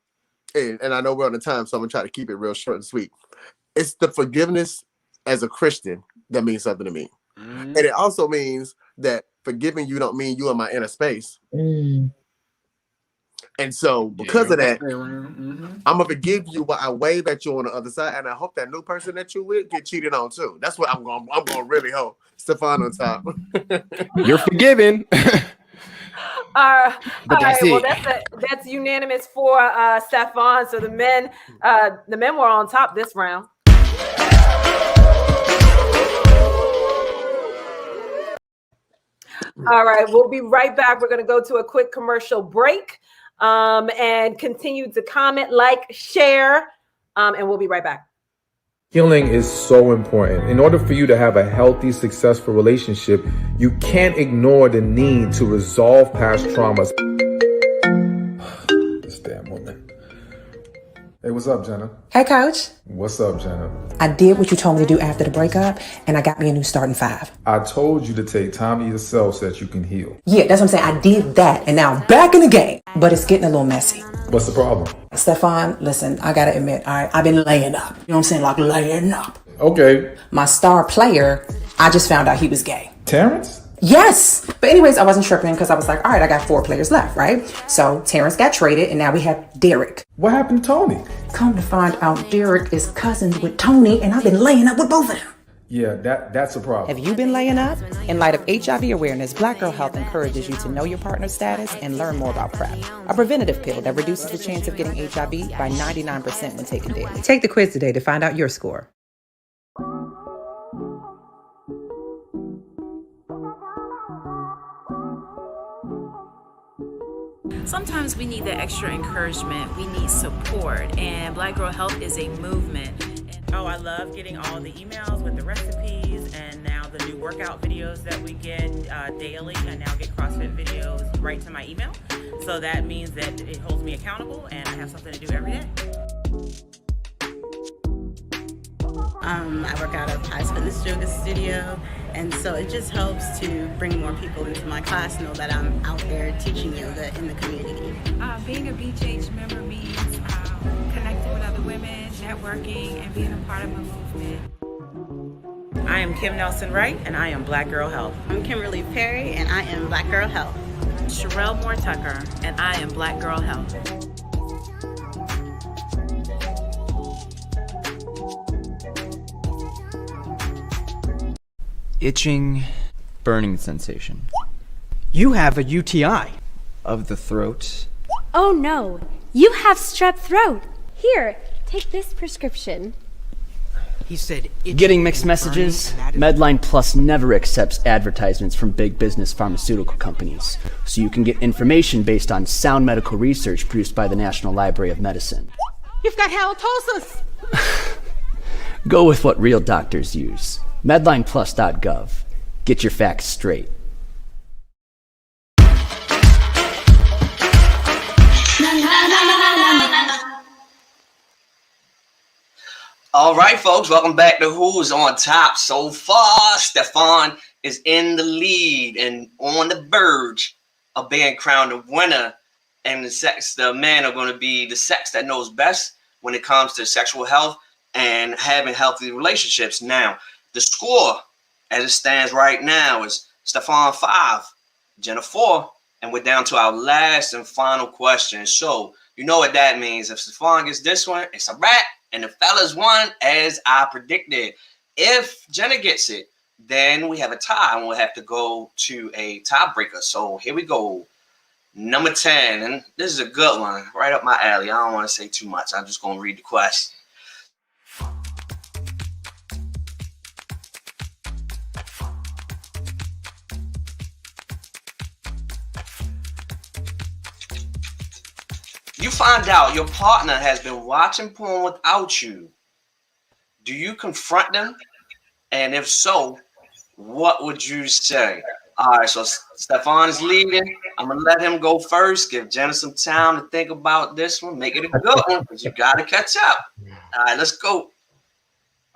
And I know we're on the time, so I'm gonna try to keep it real short and sweet. It's the forgiveness as a Christian that means something to me, and it also means that forgiving you don't mean you in my inner space. And so because of that, I'm gonna forgive you while I wave at you on the other side, and I hope that new person that you with get cheated on too. That's what I'm gonna really hope. Stefan on top. You're forgiven. All right. Well, it. that's unanimous for Stefan. So the men were on top this round. All right, we'll be right back. We're going to go to a quick commercial break and continue to comment, like, share, and we'll be right back. Healing is so important. In order for you to have a healthy, successful relationship, you can't ignore the need to resolve past traumas. This damn woman. Hey, what's up, Jenna? Hey, Coach. What's up, Jenna? I did what you told me to do after the breakup, and I got me a new starting 5. I told you to take time to yourself so that you can heal. Yeah, that's what I'm saying. I did that, and now I'm back in the game. But it's getting a little messy. What's the problem? Stefan, listen, I gotta admit, all right, I've been laying up. You know what I'm saying? Like laying up. Okay. My star player, I just found out he was gay. Terrence? Yes. But anyways, I wasn't tripping because I was like, all right, I got 4 players left, right? So Terrence got traded, and now we have Derek. What happened to Tony? Come to find out, Derek is cousins with Tony, and I've been laying up with both of them. Yeah, that's a problem. Have you been laying up? In light of HIV awareness, Black Girl Health encourages you to know your partner's status and learn more about PrEP, a preventative pill that reduces the chance of getting HIV by 99% when taken daily. Take the quiz today to find out your score. Sometimes we need that extra encouragement. We need support, and Black Girl Health is a movement. Oh, I love getting all the emails with the recipes, and now the new workout videos that we get daily. I now get CrossFit videos right to my email. So that means that it holds me accountable, and I have something to do every day. I work out at Pies Fitness Yoga Studio, and so it just helps to bring more people into my class, know that I'm out there teaching yoga in the community. Being a BJH member means connecting with other women, networking, and being a part of a movement. I am Kim Nelson Wright, and I am Black Girl Health. I'm Kimberly Perry, and I am Black Girl Health. Sherelle Moore Tucker, and I am Black Girl Health. Itching, burning sensation. You have a UTI. Of the throat. Oh no, you have strep throat. Here, take this prescription. He said Getting mixed messages? Medline Plus never accepts advertisements from big business pharmaceutical companies, so you can get information based on sound medical research produced by the National Library of Medicine. You've got halitosis. Go with what real doctors use. MedlinePlus.gov. Get your facts straight. All right, folks, welcome back to Who's on Top. So far, Stefan is in the lead and on the verge of being crowned a winner. And the men are going to be the sex that knows best when it comes to sexual health and having healthy relationships. Now, the score as it stands right now is Stefan 5, Jenna 4, and we're down to our last and final question. So you know what that means. If Stefan gets this one, it's a wrap, and the fellas won as I predicted. If Jenna gets it, then we have a tie, and we'll have to go to a tiebreaker. So here we go. Number 10, and this is a good one, right up my alley. I don't want to say too much. I'm just going to read the question. You find out your partner has been watching porn without you. Do you confront them? And if so, what would you say? All right, so Stefan is leading. I'm going to let him go first. Give Jenna some time to think about this one. Make it a good one because you got to catch up. All right, let's go.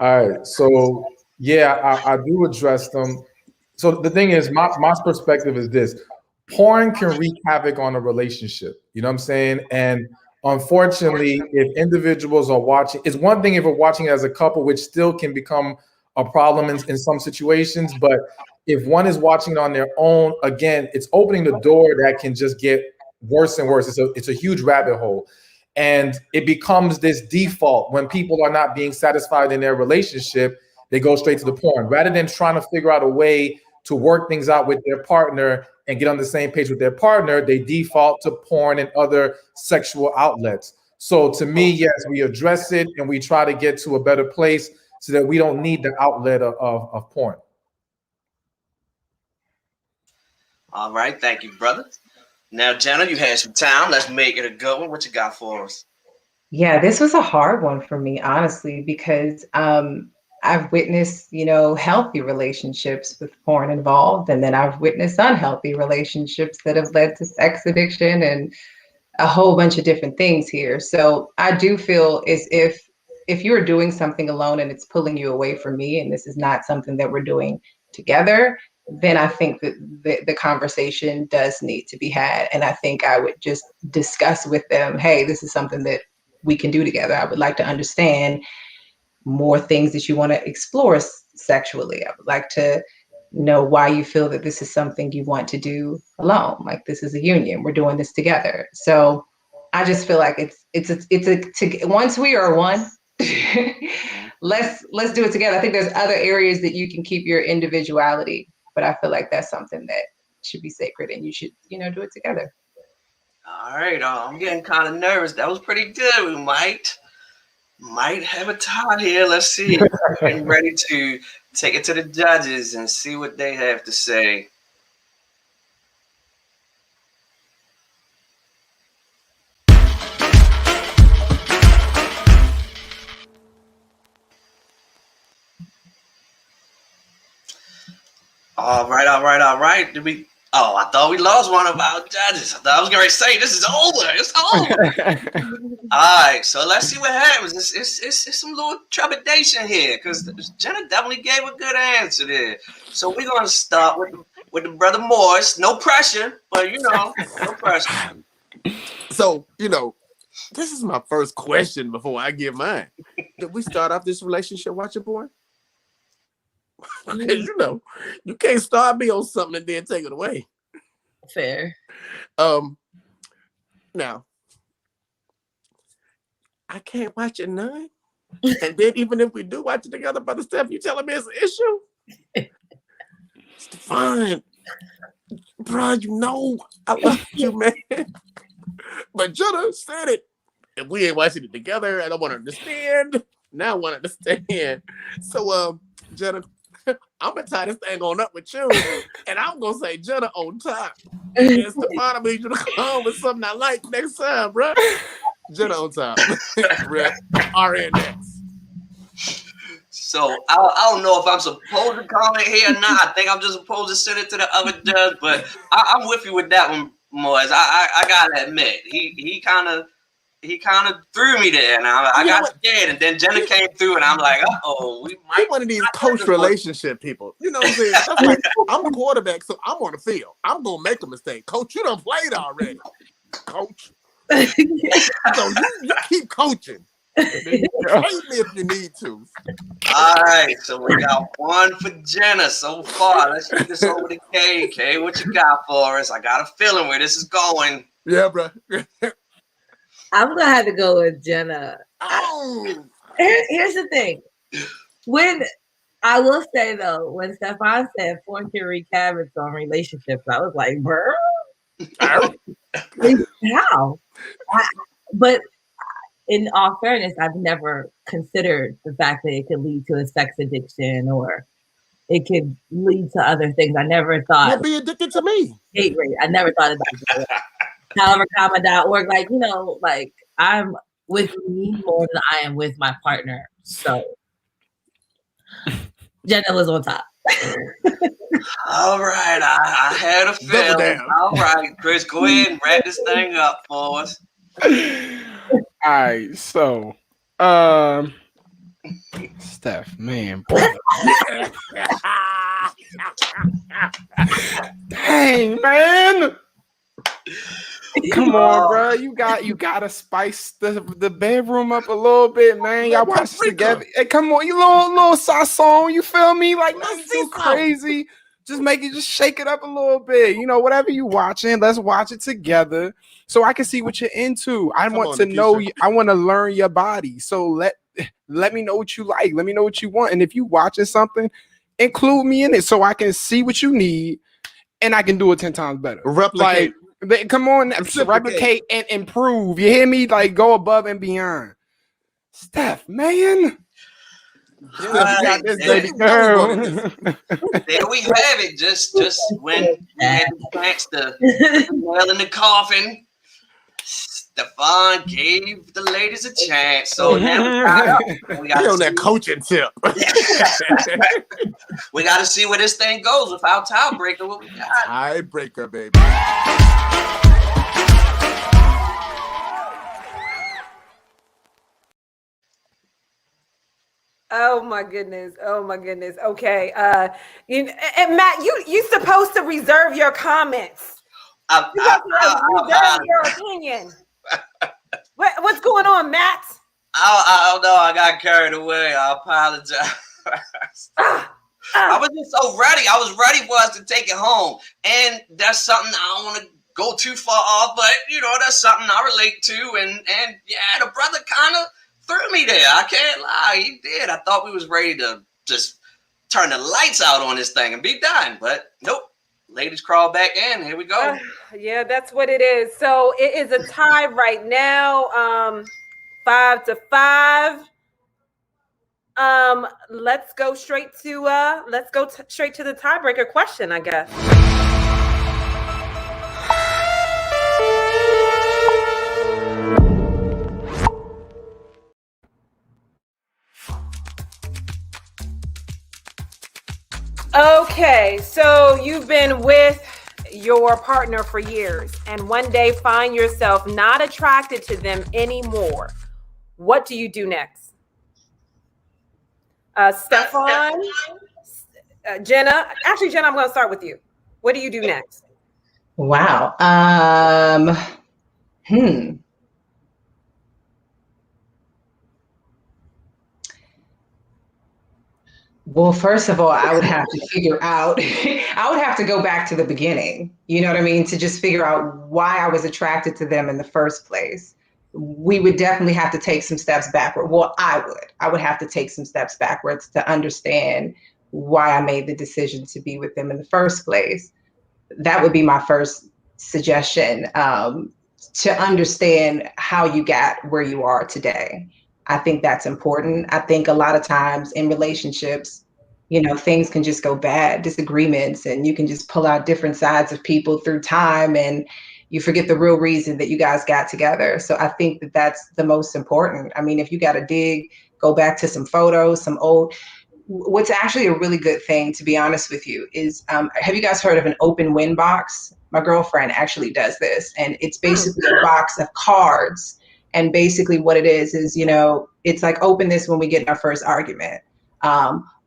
All right, so yeah, I do address them. So the thing is, my perspective is this. Porn can wreak havoc on a relationship. You know what I'm saying? And unfortunately, if individuals are watching, it's one thing if we're watching it as a couple, which still can become a problem in some situations. But if one is watching it on their own, again, it's opening the door that can just get worse and worse. It's a huge rabbit hole. And it becomes this default when people are not being satisfied in their relationship, they go straight to the porn. Rather than trying to figure out a way to work things out with their partner and get on the same page with their partner, they default to porn and other sexual outlets. So to me, yes, we address it and we try to get to a better place so that we don't need the outlet of porn. All right, thank you, brother. Now, Jenna, you had some time. Let's make it a good one. What you got for us? Yeah, this was a hard one for me, honestly, because I've witnessed, healthy relationships with porn involved, and then I've witnessed unhealthy relationships that have led to sex addiction and a whole bunch of different things here. So I do feel as if you're doing something alone and it's pulling you away from me, and this is not something that we're doing together, then I think that the conversation does need to be had. And I think I would just discuss with them, hey, this is something that we can do together. I would like to understand more things that you want to explore sexually. I would like to know why you feel that this is something you want to do alone. Like, this is a union. We're doing this together. So I just feel like once we are one, let's do it together. I think there's other areas that you can keep your individuality, but I feel like that's something that should be sacred and you should, do it together. All right. I'm getting kind of nervous. That was pretty good. We might have a tie here. Let's see. Getting ready to take it to the judges and see what they have to say. All right. I thought we lost one of our judges. I thought I was going to say, this is over. It's over. All right, so let's see what happens. It's some little trepidation here because Jenna definitely gave a good answer there. So we're going to start with the brother Morris. No pressure, but no pressure. So, this is my first question before I give mine. Did we start off this relationship watching porn? Because you can't start me on something and then take it away. Fair. Now, I can't watch it none. And then even if we do watch it together, Brother Steph, you telling me it's an issue? Stefan, bro, I love you, man. But Jenna said it. If we ain't watching it together, I don't want to understand. Now I want to understand. So, Jenna, I'm gonna tie this thing on up with you, and I'm gonna say Jenna on top. And Stefan, I need you to come with something I like next time, bro. Jenna on top. RNX. So I don't know if I'm supposed to comment here or not. I think I'm just supposed to send it to the other judge, but I'm with you with that one, Moise. I gotta admit, he kind of threw me there, and I got scared, and then Jenna came through, and I'm like, we might. One of these coach relationship people. You know what I'm saying? That's like, I'm a quarterback, so I'm on the field. I'm gonna make a mistake. Coach, you done played already. Coach. So you keep coaching. Hate me if you need to. All right, so we got one for Jenna so far. Let's get this over to Kay. Kay, what you got for us? I got a feeling where this is going. Yeah, bro. I'm gonna have to go with Jenna. Here's the thing. When I will say though, when Stefan said 4 theory cabinets on relationships, I was like, bro, how? But in all fairness, I've never considered the fact that it could lead to a sex addiction or it could lead to other things. I never thought. You'll be addicted to me. Hate rate. I never thought about that. HoweverComma.org. Like, you know, like I'm with me more than I am with my partner. So Jenna was on top. All right, I had a feeling. All right, Chris, go ahead and wrap this thing up for us. All right, so Steph, man, boy. Dang, man. Come on, bro. You gotta spice the bedroom up a little bit, man. Y'all watch this together. Hey, come on, you little sasson, you feel me? Like nothing too crazy. Just shake it up a little bit. You know, whatever you watching, let's watch it together so I can see what you're into. I want to know you. I want to learn your body. So let me know what you like. Let me know what you want. And if you watching something, include me in it so I can see what you need and I can do it 10 times better. Replicate. Like, come on, replicate and improve. You hear me? Like, go above and beyond. Steph, man. You got this, baby girl. There we have it. Just when you had the chance to nail in the coffin, Stefan gave the ladies a chance. So now we got on that coaching tip. We got to see where this thing goes without tiebreaker. What we got? Tiebreaker, baby. Oh my goodness. Okay. And Matt, you supposed to reserve your comments. You have to reserve your opinion. What's going on, Matt? I don't know. I got carried away. I apologize. I was just so ready. I was ready for us to take it home. And that's something I don't want to go too far off, but you know, that's something I relate to. And yeah, the brother kind of threw me there. I can't lie. He did. I thought we was ready to just turn the lights out on this thing and be done. But nope. Ladies crawl back in. Here we go. Yeah, that's what it is. So it is a tie right now. 5-5. Let's go straight to the tiebreaker question, I guess. Okay, so you've been with your partner for years and one day find yourself not attracted to them anymore. What do you do next? Stefan, Jenna. Actually, Jenna, I'm going to start with you. What do you do next? Wow. Well, first of all, I would have to figure out, I would have to go back to the beginning, you know what I mean? To just figure out why I was attracted to them in the first place. We would definitely have to take some steps backward. Well, I would have to take some steps backwards to understand why I made the decision to be with them in the first place. That would be my first suggestion, to understand how you got where you are today. I think that's important. I think a lot of times in relationships, you know, things can just go bad, disagreements, and you can just pull out different sides of people through time and you forget the real reason that you guys got together. So I think that that's the most important. I mean, if you got to dig, go back to some photos, some old, what's actually a really good thing, to be honest with you, is have you guys heard of an open win box? My girlfriend actually does this, and it's basically a box of cards. And basically what it is, you know, it's like, open this when we get in our first argument.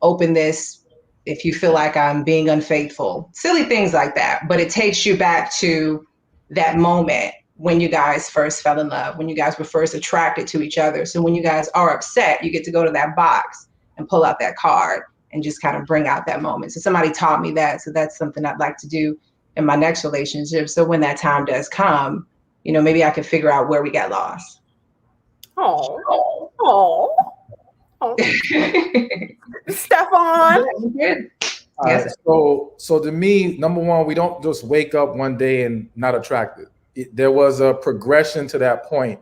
Open this if you feel like I'm being unfaithful, silly things like that. But it takes you back to that moment when you guys first fell in love, when you guys were first attracted to each other. So when you guys are upset, you get to go to that box and pull out that card and just kind of bring out that moment. So somebody taught me that. So that's something I'd like to do in my next relationship. So when that time does come, you know, maybe I can figure out where we got lost. Oh. Stefan. Yes. So to me, number one, we don't just wake up one day and not attracted. There was a progression to that point,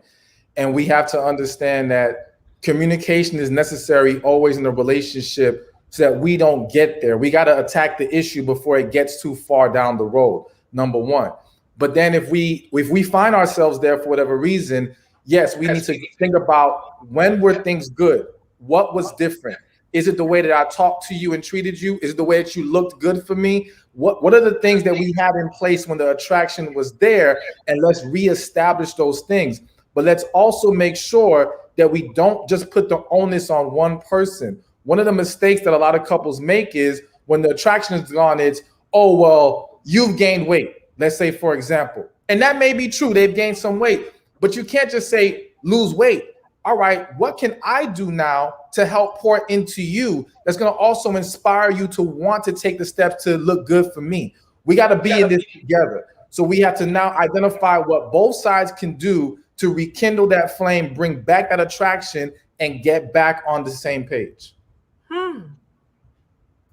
and we have to understand that communication is necessary always in a relationship so that we don't get there. We got to attack the issue before it gets too far down the road, number one. But then if we find ourselves there for whatever reason, yes, we need to think about when were things good? What was different? Is it the way that I talked to you and treated you? Is it the way that you looked good for me? What are the things that we had in place when the attraction was there? And let's reestablish those things. But let's also make sure that we don't just put the onus on one person. One of the mistakes that a lot of couples make is when the attraction is gone, it's, oh, well, you've gained weight. Let's say, for example, and that may be true. They've gained some weight, but you can't just say lose weight. All right, what can I do now to help pour into you that's going to also inspire you to want to take the steps to look good for me? We got to be in this together. So we have to now identify what both sides can do to rekindle that flame, bring back that attraction, and get back on the same page.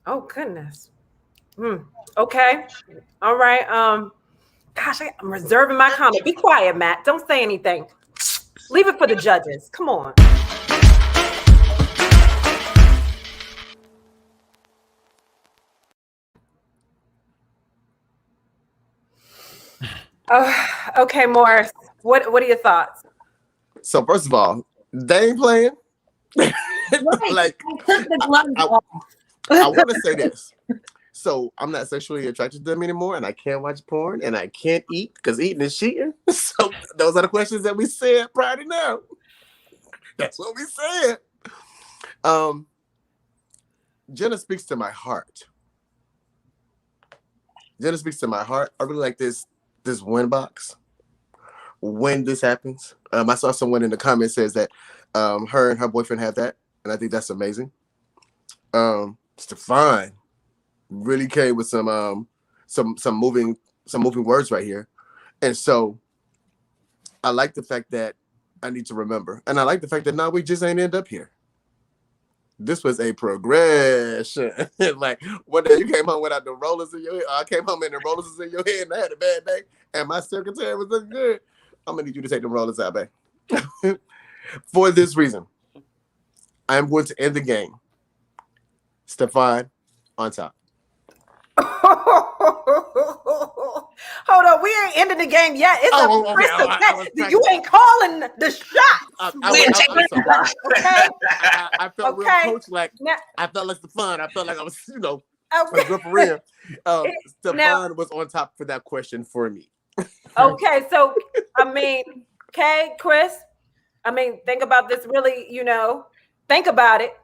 Oh, goodness. Okay. All right. Gosh, I'm reserving my comment. Be quiet, Matt. Don't say anything. Leave it for the judges. Come on. Okay, Morris. What are your thoughts? So first of all, they ain't playing. Like, I want to say this. So I'm not sexually attracted to them anymore, and I can't watch porn, and I can't eat because eating is cheating. So those are the questions that we said prior to now. That's what we said. Jenna speaks to my heart. Jenna speaks to my heart. I really like this win box. When this happens, I saw someone in the comments says that her and her boyfriend have that, and I think that's amazing. Stefan really came with some moving words right here, and so I like the fact that I need to remember, and I like the fact that now we just ain't end up here. This was a progression. Like one day you came home without the rollers in your head. I came home and the rollers was in your head, and I had a bad day, and my secretary was looking good. I'm gonna need you to take the rollers out, babe. For this reason, I am going to end the game. Stefan on top. Hold on, we ain't ending the game yet. It's a crystal test. You ain't calling the shots. I felt real coach like I felt like Stefan. I felt like I was, a referee. Stefan was on top for that question for me. Okay, so Chris, think about this really, think about it.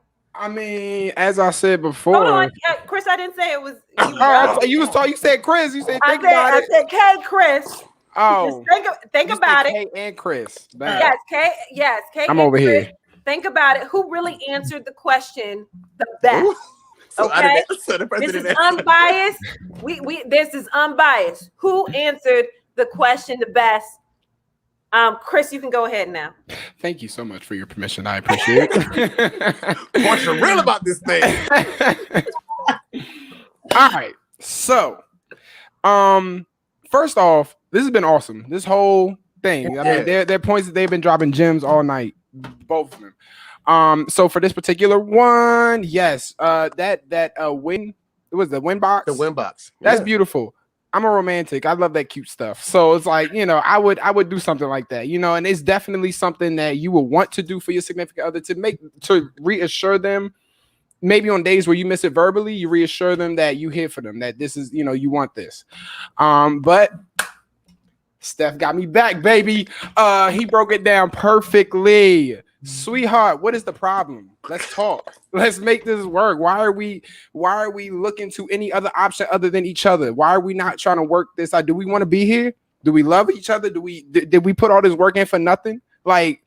As I said before. Hold on, Chris, I didn't say it was you. You said Chris. You said think about it. I said K, Chris. Oh, think about it. K and Chris. Bad. Yes, K. Yes, K. I'm over Chris. here. Think about it. Who really answered the question the best? Okay, this is unbiased. This is unbiased. Who answered the question the best? Chris, you can go ahead now. Thank you so much for your permission. I appreciate it. What's real about this thing? All right. So, first off, this has been awesome. This whole thing. Their points that they've been dropping gems all night, both of them. So for this particular one, yes, that win. It was the win box. The win box. That's beautiful. I'm a romantic. I love that cute stuff. So it's like, I would do something like that, and it's definitely something that you will want to do for your significant other to reassure them. Maybe on days where you miss it verbally, you reassure them that you here for them, that this is, you want this. But Steph got me back, baby. He broke it down perfectly. Sweetheart, what is the problem? Let's talk. Let's make this work. Why are we looking to any other option other than each other? Why are we not trying to work this out? Do we want to be here? Do we love each other? Did we put all this work in for nothing? Like,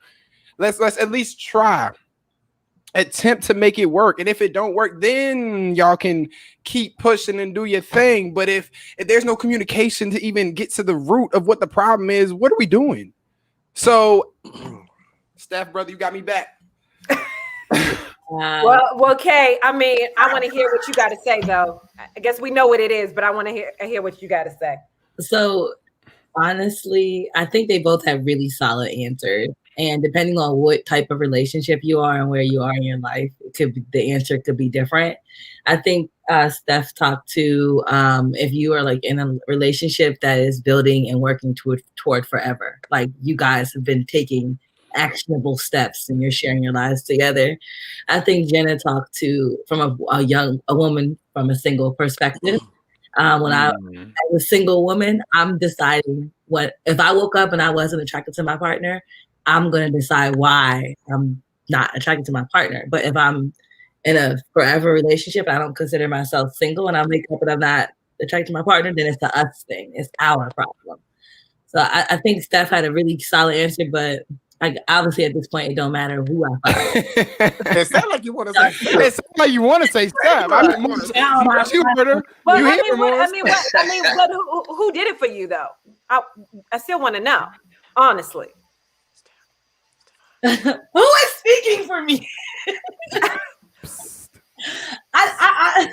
let's at least try. Attempt to make it work. And if it don't work, then y'all can keep pushing and do your thing. But if there's no communication to even get to the root of what the problem is, what are we doing? So, Steph, brother, you got me back. Well, Kay, I mean, I want to hear what you got to say, though. I guess we know what it is, but I want to hear what you got to say. So, honestly, I think they both have really solid answers. And depending on what type of relationship you are and where you are in your life, the answer could be different. I think Steph talked to if you are like in a relationship that is building and working toward forever, like you guys have been taking actionable steps and you're sharing your lives together. I think Jenna talked to from a woman from a single perspective. When I was a single woman, I'm deciding if I woke up and I wasn't attracted to my partner, I'm going to decide why I'm not attracted to my partner. But if I'm in a forever relationship, I don't consider myself single, and I wake up and I'm not attracted to my partner, then it's the us thing. It's our problem. So I think Steph had a really solid answer, but like obviously at this point, it don't matter who I find. It sounds like you want to say. It sounds like you want to say Steph. I mean, who did it for you though? I still want to know, honestly. Who is speaking for me? I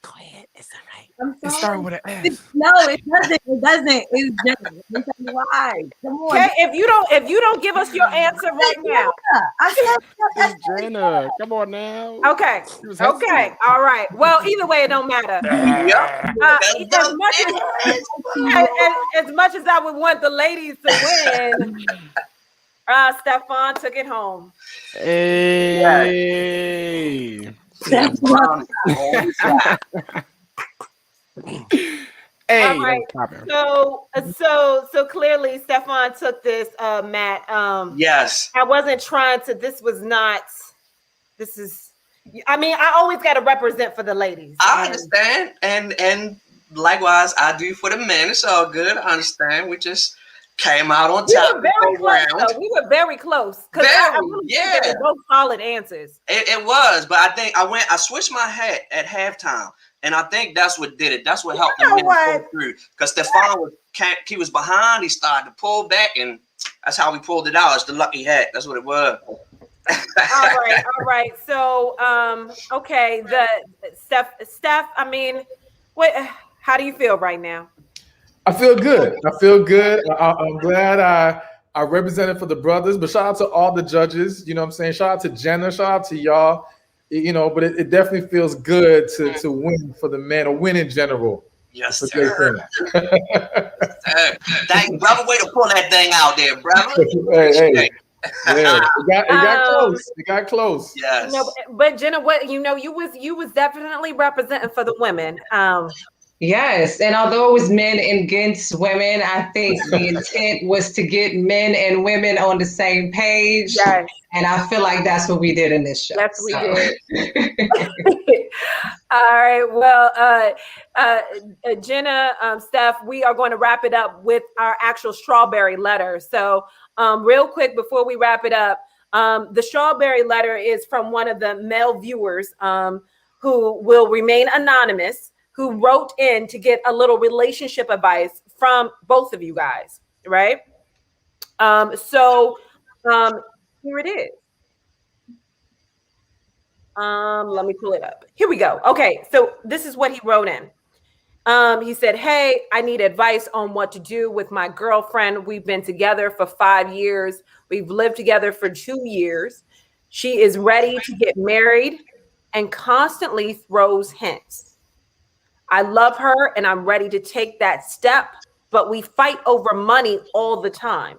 Go ahead. It's all right. I'm sorry. It started with an S. No, it doesn't. It doesn't. It's just. Let me tell you why. Come on. Okay, if you don't give us your answer right now, It's Jenna. Come on now. Okay. Okay. All right. Well, either way, it don't matter. As much as I would want the ladies to win, Stefan took it home. Hey. Hey. All right. So clearly Stefan took this, Matt. Yes. I wasn't trying to. I mean, I always got to represent for the ladies. I understand, and likewise, I do for the men. It's all good. I understand. We just came out on top. We were very close. Yeah. Both solid answers. It was, but I think I switched my hat at halftime, and I think that's what did it. That's what helped him pull through. Because Stefan he was behind. He started to pull back, and that's how we pulled it out. It's the lucky hat. That's what it was. All right. So, okay, the Steph. I mean, how do you feel right now? I feel good. I'm glad I represented for the brothers, but shout out to all the judges. You know what I'm saying? Shout out to Jenna. Shout out to y'all. You know, but it definitely feels good to win for the men or win in general. Yes, sir. Thank you, brother. Way to pull that thing out there, brother. Hey. Yeah, it got close. It got close. Yes. No, but Jenna, you was definitely representing for the women. Yes, and although it was men against women, I think the intent was to get men and women on the same page. Yes. And I feel like that's what we did in this show. That's what we did. All right. Well, Jenna, Steph, we are going to wrap it up with our actual strawberry letter. So real quick before we wrap it up, the strawberry letter is from one of the male viewers who will remain anonymous, who wrote in to get a little relationship advice from both of you guys, right? Here it is. Let me pull it up. Here we go. Okay, so this is what he wrote in. He said, "Hey, I need advice on what to do with my girlfriend. We've been together for 5 years. We've lived together for 2 years. She is ready to get married and constantly throws hints. I love her and I'm ready to take that step, but we fight over money all the time.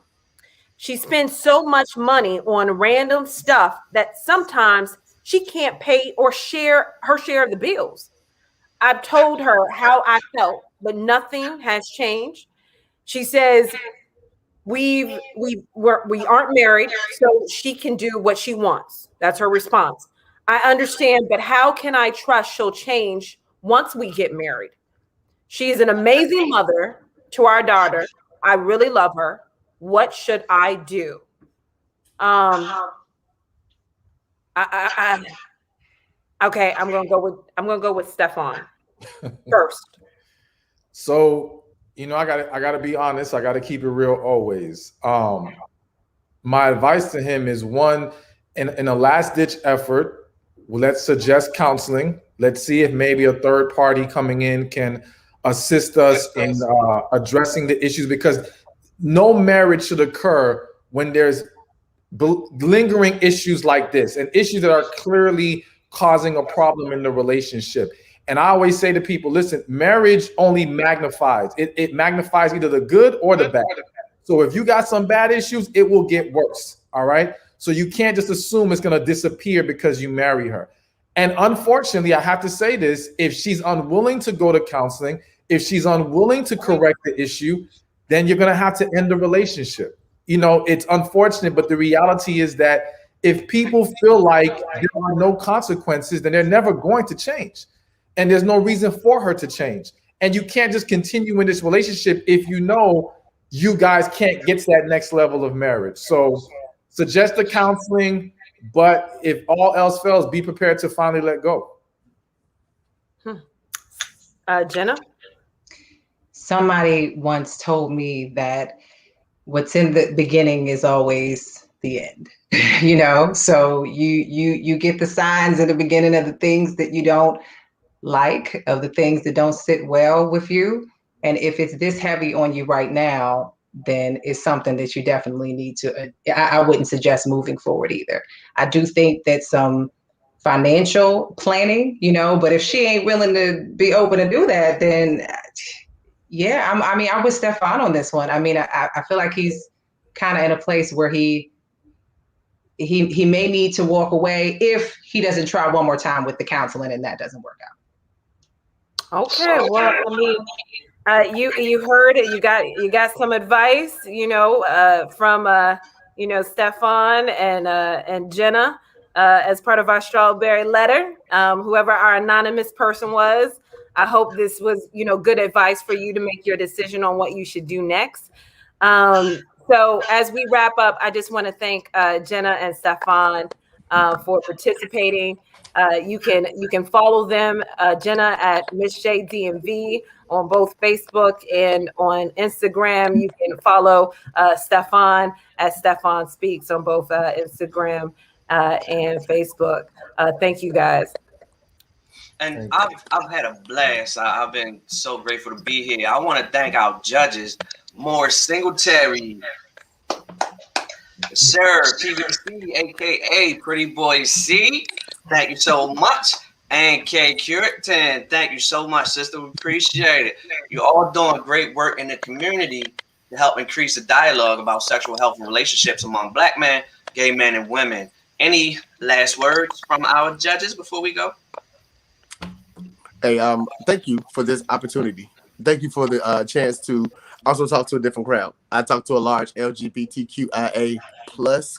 She spends so much money on random stuff that sometimes she can't pay or share her share of the bills. I've told her how I felt, but nothing has changed. She says we aren't married, so she can do what she wants." That's her response. "I understand, but how can I trust she'll change once we get married? She is an amazing mother. to our daughter, I really love her. What should I do? Okay, I'm gonna go with Stefan first. So, I gotta be honest. I gotta keep it real always. My advice to him is, one, in a last ditch effort, let's suggest counseling. Let's see if maybe a third party coming in can assist us in addressing the issues, because no marriage should occur when there's lingering issues like this, and issues that are clearly causing a problem in the relationship. And I always say to people, listen, marriage only magnifies. It magnifies either the good or the bad. So if you got some bad issues, it will get worse. All right. So you can't just assume it's going to disappear because you marry her. And unfortunately, I have to say this, if she's unwilling to go to counseling, if she's unwilling to correct the issue, then you're going to have to end the relationship. It's unfortunate, but the reality is that if people feel like there are no consequences, then they're never going to change. And there's no reason for her to change. And you can't just continue in this relationship if you guys can't get to that next level of marriage. So suggest the counseling, but if all else fails, be prepared to finally let go. Jenna? Somebody once told me that what's in the beginning is always the end. So you get the signs in the beginning of the things that you don't like, of the things that don't sit well with you. And if it's this heavy on you right now, then it's something that you definitely need to, I wouldn't suggest moving forward either. I do think that some financial planning, but if she ain't willing to be open to do that, then yeah, I'm with Stefan on this one. I feel like he's kind of in a place where he may need to walk away if he doesn't try one more time with the counseling and that doesn't work out. Okay, well, you heard it. You got some advice, from Stefan and Jenna as part of our strawberry letter. Whoever our anonymous person was, I hope this was good advice for you to make your decision on what you should do next. So as we wrap up, I just want to thank Jenna and Stefan for participating. You can follow them, Jenna at Miss J DMV on both Facebook and on Instagram. You can follow Stefan at Stefan Speaks on both Instagram and Facebook. Thank you guys. And I've had a blast. I've been so grateful to be here. I want to thank our judges, Morris Singletary, Sir PVC, aka Pretty Boy C. Thank you so much. And Kay Curitan, thank you so much, sister. We appreciate it. You're all doing great work in the community to help increase the dialogue about sexual health and relationships among Black men, gay men, and women. Any last words from our judges before we go? Hey, thank you for this opportunity. Thank you for the chance to also talk to a different crowd. I talk to a large LGBTQIA+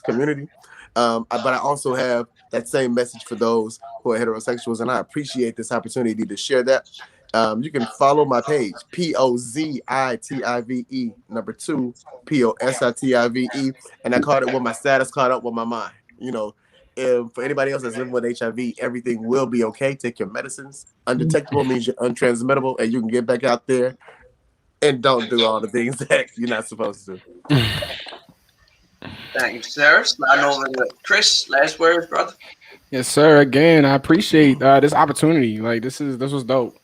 community, but I also have that same message for those who are heterosexuals, and I appreciate this opportunity to share that. You can follow my page, POZITIVE, number 2, POSITIVE, and I caught it when my status caught up with my mind. If for anybody else that's living with HIV, everything will be okay. Take your medicines. Undetectable means you're untransmittable, and you can get back out there and don't do all the things that you're not supposed to. Thank you, sir. Sliding over to Chris. Last words, brother. Yes, sir. Again, I appreciate this opportunity. Like this was dope.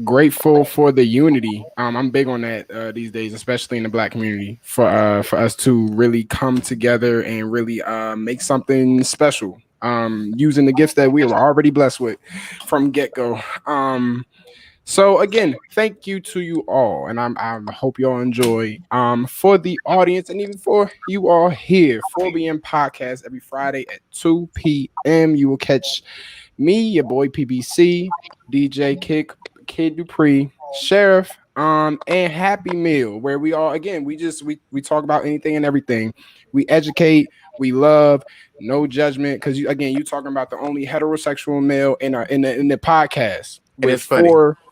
Grateful for the unity. I'm big on that these days, especially in the Black community, for us to really come together and really make something special. Using the gifts that we were already blessed with from get-go. So again, thank you to you all, and I hope you all enjoy. For the audience and even for you all here, 4BM Podcast every Friday at 2 p.m. You will catch me, your boy PBC, DJ Kick, Kid Dupree, Sheriff, and Happy Meal, where we all we talk about anything and everything. We educate, we love, no judgment, because you talking about the only heterosexual male in the podcast. it's funny.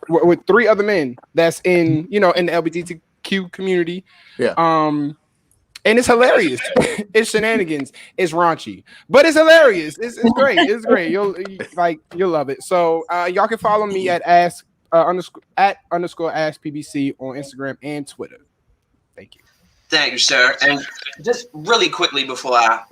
with 3 other men that's in in the LGBTQ community. Yeah. And it's hilarious. It's shenanigans. It's raunchy, but it's hilarious. It's great. It's great. You'll love it. So y'all can follow me at _askpbc on Instagram and Twitter. Thank you. Thank you, sir. And just really quickly before I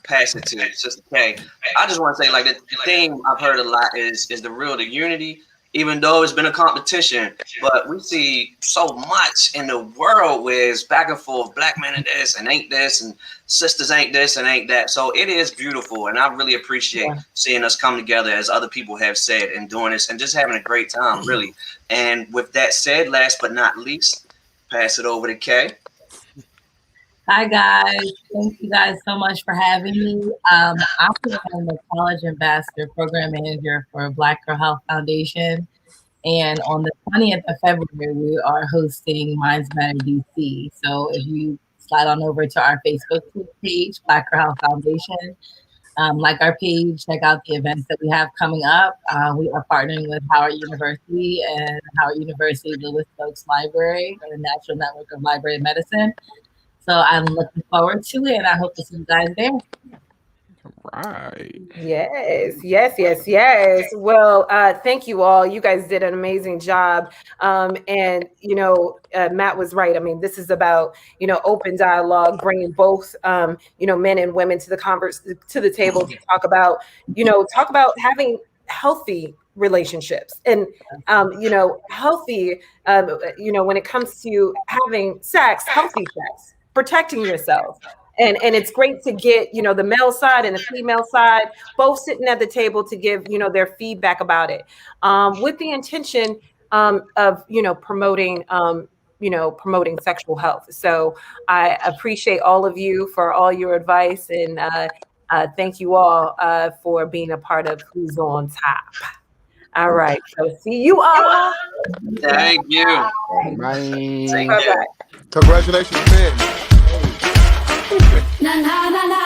pass it to Sister K, I just want to say, like, the thing I've heard a lot is the unity. Even though it's been a competition, but we see so much in the world where it's back and forth, black men are this and ain't this, and sisters ain't this and ain't that. So it is beautiful, and I really appreciate seeing us come together, as other people have said, and doing this and just having a great time, really. And with that said, last but not least, pass it over to Kay. Hi guys, thank you guys so much for having me. I'm the College Ambassador Program Manager for Black Girl Health Foundation, and on the 20th of February we are hosting Minds Matter DC. So if you slide on over to our Facebook page, Black Girl Health Foundation, like our page, check out the events that we have coming up. We are partnering with Howard University and Howard University Lewis Stokes Library, or the National Network of Library Medicine. So I'm looking forward to it, and I hope to see you guys there. Right. Yes. Well, thank you all. You guys did an amazing job. And, Matt was right. I mean, this is about, open dialogue, bringing both, men and women to the table to talk about having healthy relationships and, healthy, when it comes to having sex, healthy sex, protecting yourself. And it's great to get, the male side and the female side both sitting at the table to give, their feedback about it, with the intention of, promoting sexual health. So I appreciate all of you for all your advice, and thank you all for being a part of Who's on Top. All right. So see you all. Thank you. Bye. Bye-bye. Congratulations, man. Na na na na.